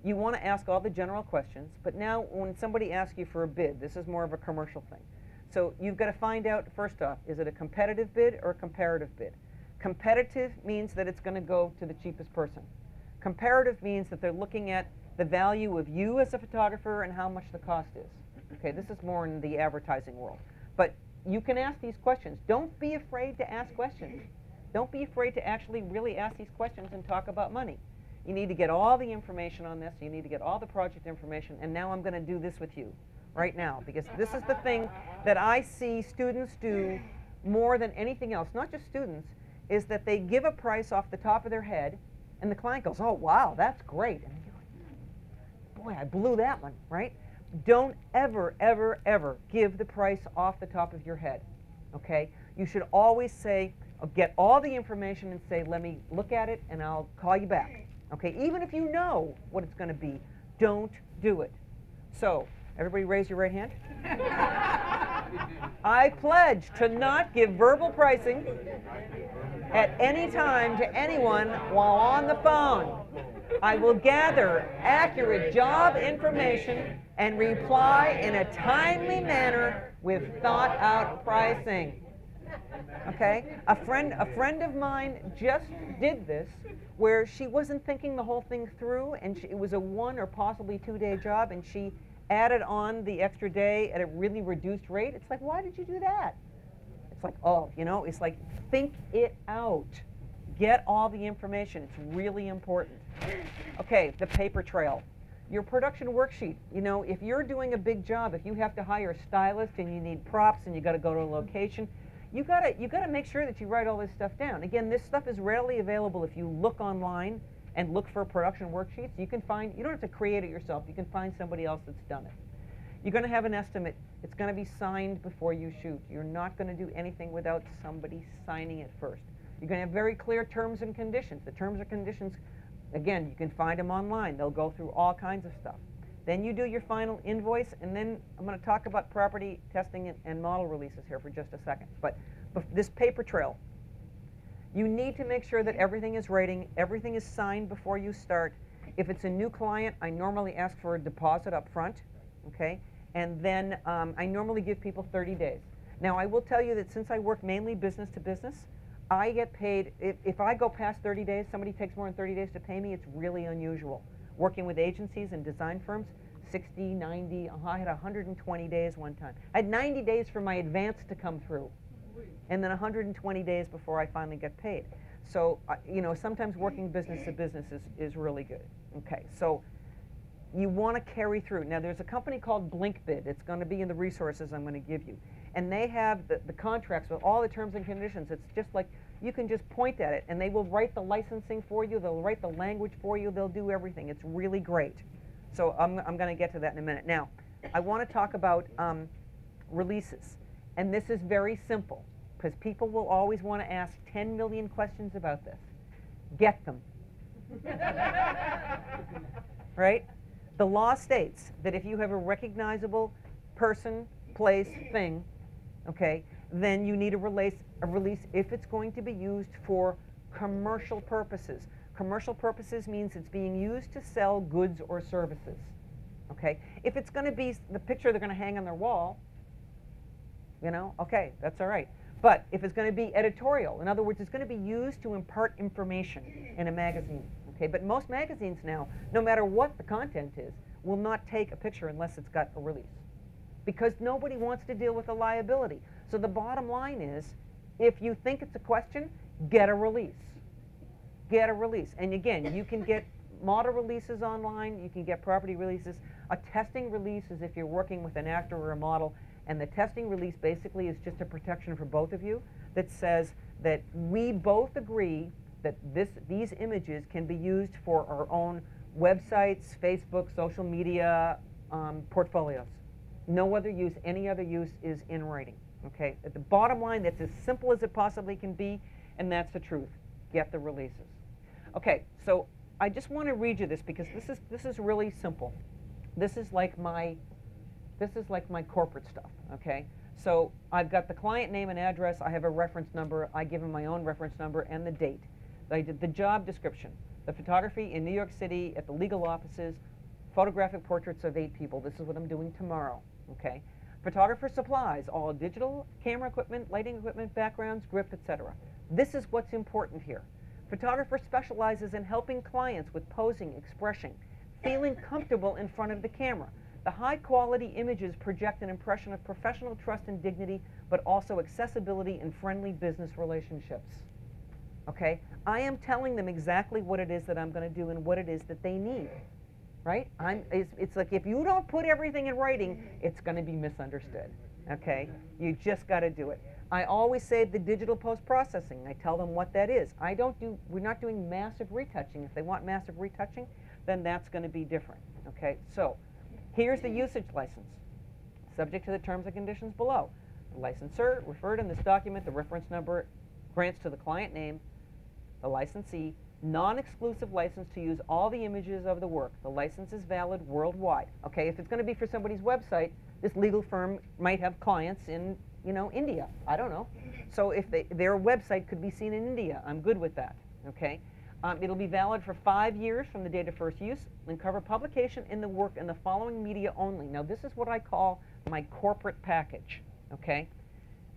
[SPEAKER 1] You want to ask all the general questions, but now when somebody asks you for a bid, this is more of a commercial thing. So you've got to find out, first off, is it a competitive bid or a comparative bid? Competitive means that it's going to go to the cheapest person. Comparative means that they're looking at the value of you as a photographer and how much the cost is. Okay, this is more in the advertising world. But you can ask these questions. Don't be afraid to ask questions. Don't be afraid to actually really ask these questions and talk about money. You need to get all the information on this. You need to get all the project information. And now I'm going to do this with you right now, because this is the thing that I see students do more than anything else, not just students, is that they give a price off the top of their head, and the client goes, oh, wow, that's great. And you're like, boy, I blew that one, right? Don't ever, ever, ever give the price off the top of your head, okay? You should always say, get all the information and say, let me look at it and I'll call you back, okay? Even if you know what it's going to be, don't do it. So, everybody raise your right hand. I pledge to not give verbal pricing at any time to anyone while on the phone. I will gather accurate job information and reply in a timely manner with thought-out pricing. Okay? A friend of mine just did this, where she wasn't thinking the whole thing through, and it was a 1 or possibly 2-day job, and she added on the extra day at a really reduced rate. It's like, why did you do that? It's like, oh, you know, it's like, think it out. Get all the information. It's really important. Okay, the paper trail. Your production worksheet. You know, if you're doing a big job, if you have to hire a stylist and you need props and you got to go to a location, you gotta make sure that you write all this stuff down. Again, this stuff is readily available if you look online and look for production worksheets. You can find, you don't have to create it yourself. You can find somebody else that's done it. You're going to have an estimate. It's going to be signed before you shoot. You're not going to do anything without somebody signing it first. You're going to have very clear terms and conditions. The terms and conditions, again, you can find them online. They'll go through all kinds of stuff. Then you do your final invoice, and then I'm going to talk about property testing and model releases here for just a second. But this paper trail, you need to make sure that everything is rating, everything is signed before you start. If it's a new client, I normally ask for a deposit up front, okay? And then I normally give people 30 days. Now, I will tell you that since I work mainly business to business, I get paid, if I go past 30 days, somebody takes more than 30 days to pay me, it's really unusual. Working with agencies and design firms, 60, 90, I had 120 days one time. I had 90 days for my advance to come through, and then 120 days before I finally get paid. So, you know, sometimes working business to business is really good. Okay, so you want to carry through. Now, there's a company called BlinkBid. It's going to be in the resources I'm going to give you. And they have the contracts with all the terms and conditions. It's just like you can just point at it, and they will write the licensing for you. They'll write the language for you. They'll do everything. It's really great. So I'm going to get to that in a minute. Now, I want to talk about releases. And this is very simple, because people will always want to ask 10 million questions about this. Get them. Right? The law states that if you have a recognizable person, place, thing, okay, then you need a release if it's going to be used for commercial purposes. Commercial purposes means it's being used to sell goods or services, okay? If it's going to be the picture they're going to hang on their wall, you know, okay, that's all right. But if it's going to be editorial, in other words, it's going to be used to impart information in a magazine, okay? But most magazines now, no matter what the content is, will not take a picture unless it's got a release. because nobody wants to deal with the liability. So the bottom line is, if you think it's a question, get a release. Get a release. And again, you can get model releases online, you can get property releases. A testing release is if you're working with an actor or a model, and the testing release basically is just a protection for both of you that says that we both agree that these images can be used for our own websites, Facebook, social media, portfolios. No other use, any other use is in writing. Okay, at the bottom line, that's as simple as it possibly can be, and that's the truth. Get the releases. Okay, so I just want to read you this because this is really simple. This is like my corporate stuff. Okay, so I've got the client name and address. I have a reference number. I give them my own reference number and the date. I did the job description, the photography in New York City at the legal offices, photographic portraits of 8 people. This is what I'm doing tomorrow. Okay. Photographer supplies, all digital, camera equipment, lighting equipment, backgrounds, grip, etc. This is what's important here. Photographer specializes in helping clients with posing, expression, feeling comfortable in front of the camera. The high-quality images project an impression of professional trust and dignity, but also accessibility and friendly business relationships. Okay? I am telling them exactly what it is that I'm going to do and what it is that they need. Right? It's like if you don't put everything in writing, it's going to be misunderstood. Okay? You just got to do it. I always say the digital post-processing. I tell them what that is. We're not doing massive retouching. If they want massive retouching, then that's going to be different. Okay? So, here's the usage license. Subject to the terms and conditions below. The licensor referred in this document, the reference number grants to the client name, the licensee, non-exclusive license to use all the images of the work. The license is valid worldwide. Okay, if it's going to be for somebody's website, this legal firm might have clients in, India. I don't know. So if their website could be seen in India, I'm good with that. Okay, it'll be valid for 5 years from the date of first use and cover publication in the work in the following media only. Now this is what I call my corporate package. Okay,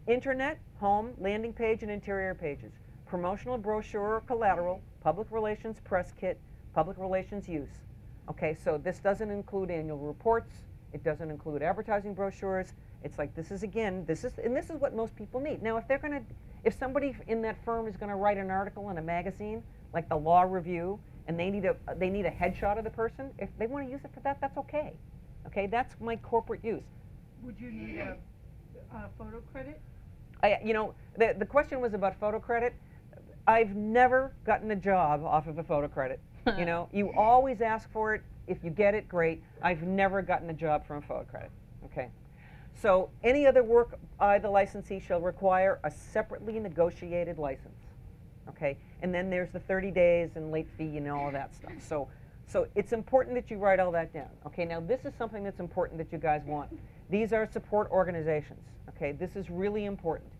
[SPEAKER 1] internet, home, landing page, and interior pages, promotional brochure or collateral, public relations press kit, public relations use. Okay, so this doesn't include annual reports. It doesn't include advertising brochures. It's like this is what most people need. Now, if somebody in that firm is going to write an article in a magazine like the Law Review, and they need a headshot of the person, if they want to use it for that, that's okay. Okay, that's my corporate use.
[SPEAKER 4] Would you need a photo credit?
[SPEAKER 1] The question was about photo credit. I've never gotten a job off of a photo credit. You always ask for it. If you get it, great. I've never gotten a job from a photo credit. Okay. So any other work by the licensee shall require a separately negotiated license. Okay. And then there's the 30 days and late fee and all of that stuff. So it's important that you write all that down. Okay. Now this is something that's important that you guys want. These are support organizations. Okay. This is really important.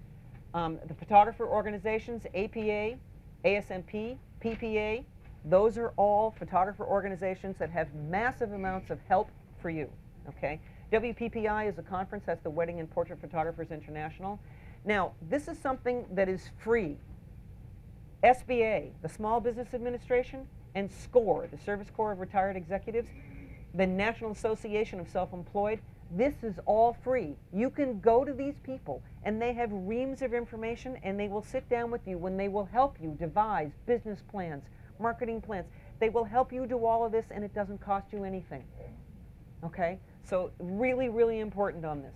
[SPEAKER 1] The photographer organizations, APA, ASMP, PPA, those are all photographer organizations that have massive amounts of help for you. Okay? WPPI is a conference, that's the Wedding and Portrait Photographers International. Now, this is something that is free. SBA, the Small Business Administration, and SCORE, the Service Corps of Retired Executives, the National Association of Self-Employed, this is all free. You can go to these people, and they have reams of information, and they will sit down with you, and they will help you devise business plans, marketing plans. They will help you do all of this, and it doesn't cost you anything. Okay? So really, really important on this.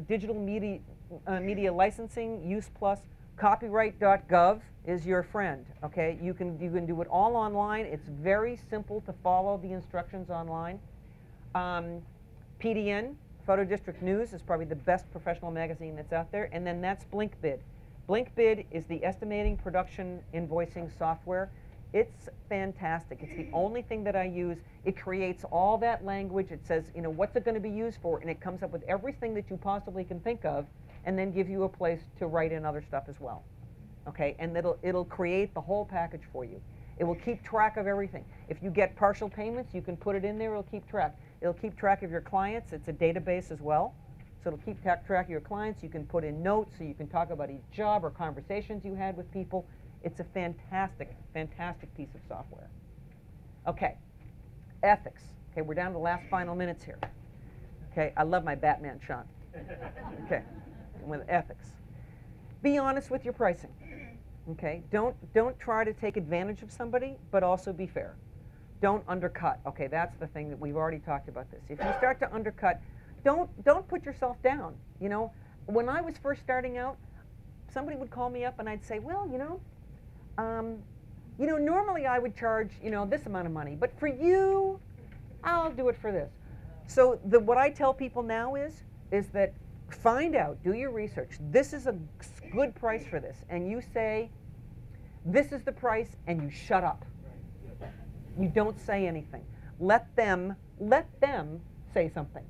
[SPEAKER 1] Digital media licensing, Use Plus, copyright.gov is your friend. Okay? You can do it all online. It's very simple to follow the instructions online. PDN, Photo District News, is probably the best professional magazine that's out there. And then that's BlinkBid. BlinkBid is the estimating, production, invoicing software. It's fantastic. It's the only thing that I use. It creates all that language. It says, what's it going to be used for? And it comes up with everything that you possibly can think of, and then give you a place to write in other stuff as well. Okay? And it'll create the whole package for you. It will keep track of everything. If you get partial payments, you can put it in there. It'll keep track. It'll keep track of your clients. It's a database as well. So it'll keep track of your clients. You can put in notes so you can talk about each job or conversations you had with people. It's a fantastic, fantastic piece of software. Okay. Ethics. Okay, we're down to the last final minutes here. Okay, I love my Batman shot. Okay, with ethics. Be honest with your pricing. Okay, don't try to take advantage of somebody, but also be fair. Don't undercut. Okay, that's the thing that we've already talked about this. If you start to undercut, don't put yourself down. You know, when I was first starting out, somebody would call me up and I'd say, well, normally I would charge, this amount of money, but for you, I'll do it for this. So what I tell people now is that find out, do your research. This is a good price for this, and you say, this is the price, and you shut up. You don't say anything. Let them say something.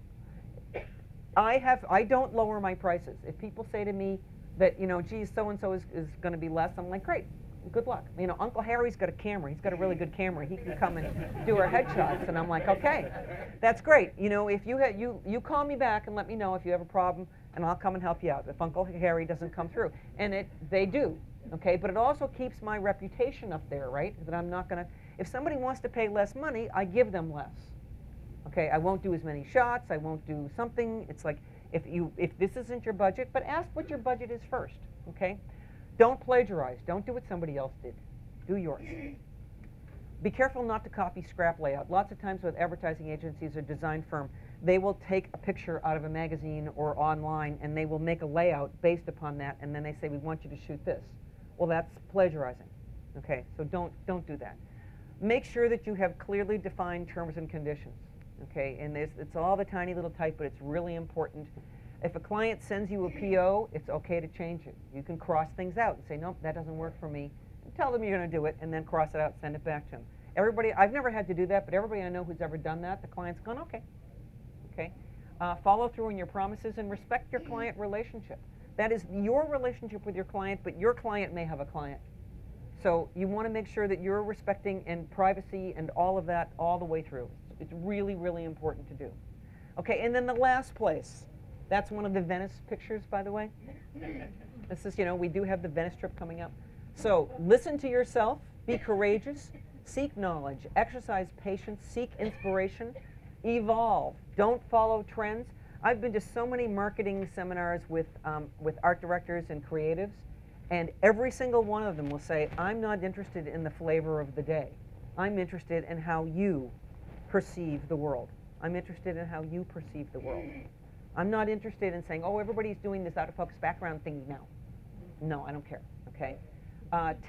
[SPEAKER 1] I don't lower my prices. If people say to me that, geez, so-and-so is going to be less, I'm like, great, good luck. Uncle Harry's got a camera. He's got a really good camera. He can come and do our headshots. And I'm like, okay, that's great. If you call me back and let me know if you have a problem, and I'll come and help you out if Uncle Harry doesn't come through. And they do, okay? But it also keeps my reputation up there, right? That I'm not going to, if somebody wants to pay less money, I give them less. Okay, I won't do as many shots. I won't do something. It's like, if this isn't your budget, but ask what your budget is first, okay? Don't plagiarize. Don't do what somebody else did. Do yours. Be careful not to copy scrap layout. Lots of times with advertising agencies or design firm, they will take a picture out of a magazine or online and they will make a layout based upon that, and then they say, we want you to shoot this. Well, that's plagiarizing. Okay, so don't do that. Make sure that you have clearly defined terms and conditions. Okay, and it's all the tiny little type, but it's really important. If a client sends you a PO, it's okay to change it. You can cross things out and say, nope, that doesn't work for me. And tell them you're going to do it, and then cross it out, send it back to them. Everybody, I've never had to do that, but everybody I know who's ever done that, the client's gone, okay. Okay. Follow through on your promises and respect your client relationship. That is your relationship with your client, but your client may have a client. So you want to make sure that you're respecting and privacy and all of that all the way through. It's really, really important to do. Okay, and then the last place. That's one of the Venice pictures, by the way. This is, we do have the Venice trip coming up. So listen to yourself, be courageous, seek knowledge, exercise patience, seek inspiration, evolve. Don't follow trends. I've been to so many marketing seminars with art directors and creatives, and every single one of them will say, I'm not interested in the flavor of the day. I'm interested in how you perceive the world. I'm interested in how you perceive the world. I'm not interested in saying, oh, everybody's doing this out of focus background thingy now. No, I don't care, okay?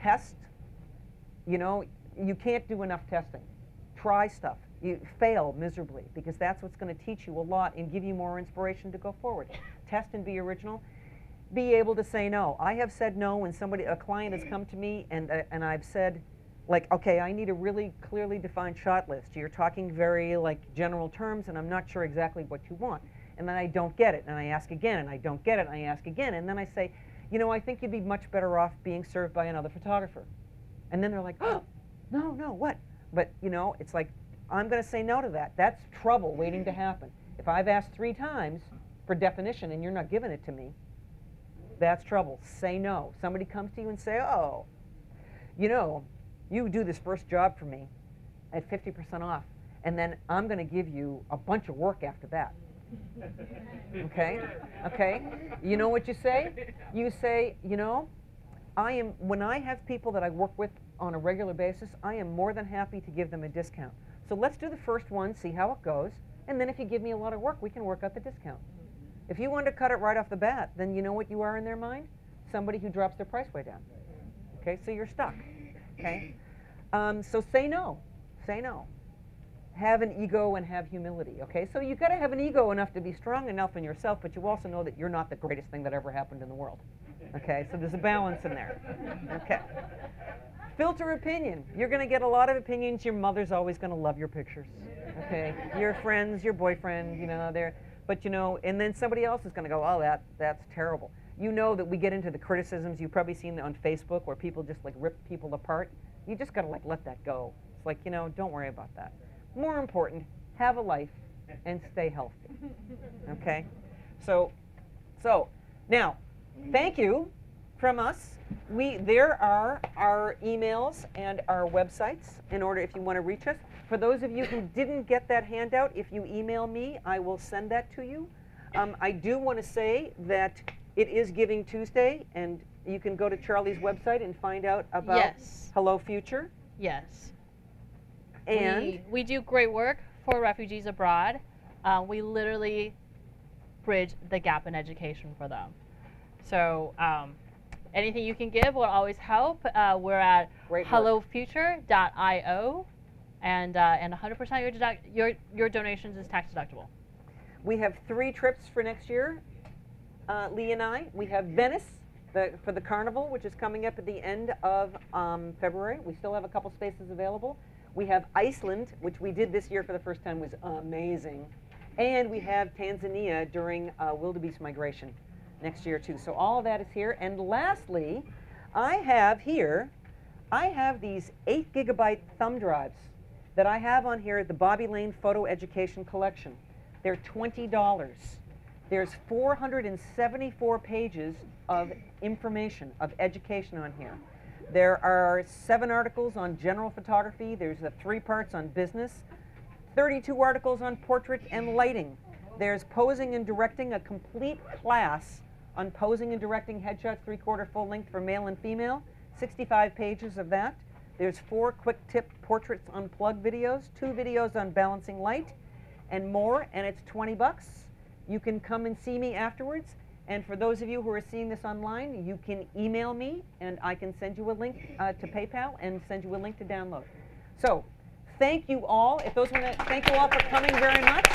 [SPEAKER 1] Test, you can't do enough testing. Try stuff. You fail miserably, because that's what's going to teach you a lot and give you more inspiration to go forward. Test and be original. Be able to say no. I have said no when a client has come to me and I've said, like, okay, I need a really clearly defined shot list. You're talking very general terms, and I'm not sure exactly what you want. And then I don't get it, and I ask again, and I don't get it, and I ask again, and then I say, I think you'd be much better off being served by another photographer. And then they're like, oh, no, what? But, it's like, I'm going to say no to that. That's trouble waiting to happen. If I've asked 3 times for definition and you're not giving it to me, that's trouble. Say no. Somebody comes to you and say, oh, you do this first job for me at 50% off, and then I'm going to give you a bunch of work after that. Okay? Okay? You know what you say? You say, when I have people that I work with on a regular basis, I am more than happy to give them a discount. So let's do the first one, see how it goes, and then if you give me a lot of work, we can work out the discount. If you want to cut it right off the bat, then you know what you are in their mind? Somebody who drops their price way down. Okay, so you're stuck. Okay? So say no. Say no. Have an ego and have humility. Okay? So you've got to have an ego enough to be strong enough in yourself, but you also know that you're not the greatest thing that ever happened in the world. Okay? So there's a balance in there. Okay. Filter opinion. You're going to get a lot of opinions. Your mother's always going to love your pictures. Okay? Your friends, your boyfriend, but and then somebody else is going to go, oh, that's terrible. You know that we get into the criticisms. You've probably seen on Facebook where people just rip people apart. You just got to let that go. It's like, don't worry about that. More important, have a life and stay healthy. Okay? So now, thank you from us. There are our emails and our websites in order if you want to reach us. For those of you who didn't get that handout, if you email me, I will send that to you. I do want to say that it is Giving Tuesday, and you can go to Charlie's website and find out about
[SPEAKER 2] Yes.
[SPEAKER 1] Hello Future.
[SPEAKER 2] Yes.
[SPEAKER 1] And
[SPEAKER 2] we do great work for refugees abroad. We literally bridge the gap in education for them. So anything you can give will always help. We're at
[SPEAKER 1] Great work.
[SPEAKER 2] hellofuture.io, and 100% your donations is tax deductible.
[SPEAKER 1] we have 3 trips for next year, Lee and I. We have Venice for the carnival, which is coming up at the end of February. We still have a couple spaces available. We have Iceland, which we did this year for the first time, was amazing. And we have Tanzania during wildebeest migration next year too. So all of that is here. And lastly, I have these 8 gigabyte thumb drives that I have on here at the Bobbi Lane Photo Education Collection. They're $20. There's 474 pages of information, of education on here. There are 7 articles on general photography. There's 3 parts on business, 32 articles on portrait and lighting. There's posing and directing, a complete class on posing and directing headshots 3/4 full length for male and female, 65 pages of that. There's 4 quick tip portraits unplugged videos, 2 videos on balancing light, and more, and it's $20. You can come and see me afterwards. And for those of you who are seeing this online, you can email me, and I can send you a link to PayPal and send you a link to download. So, thank you all. Thank you all for coming very much.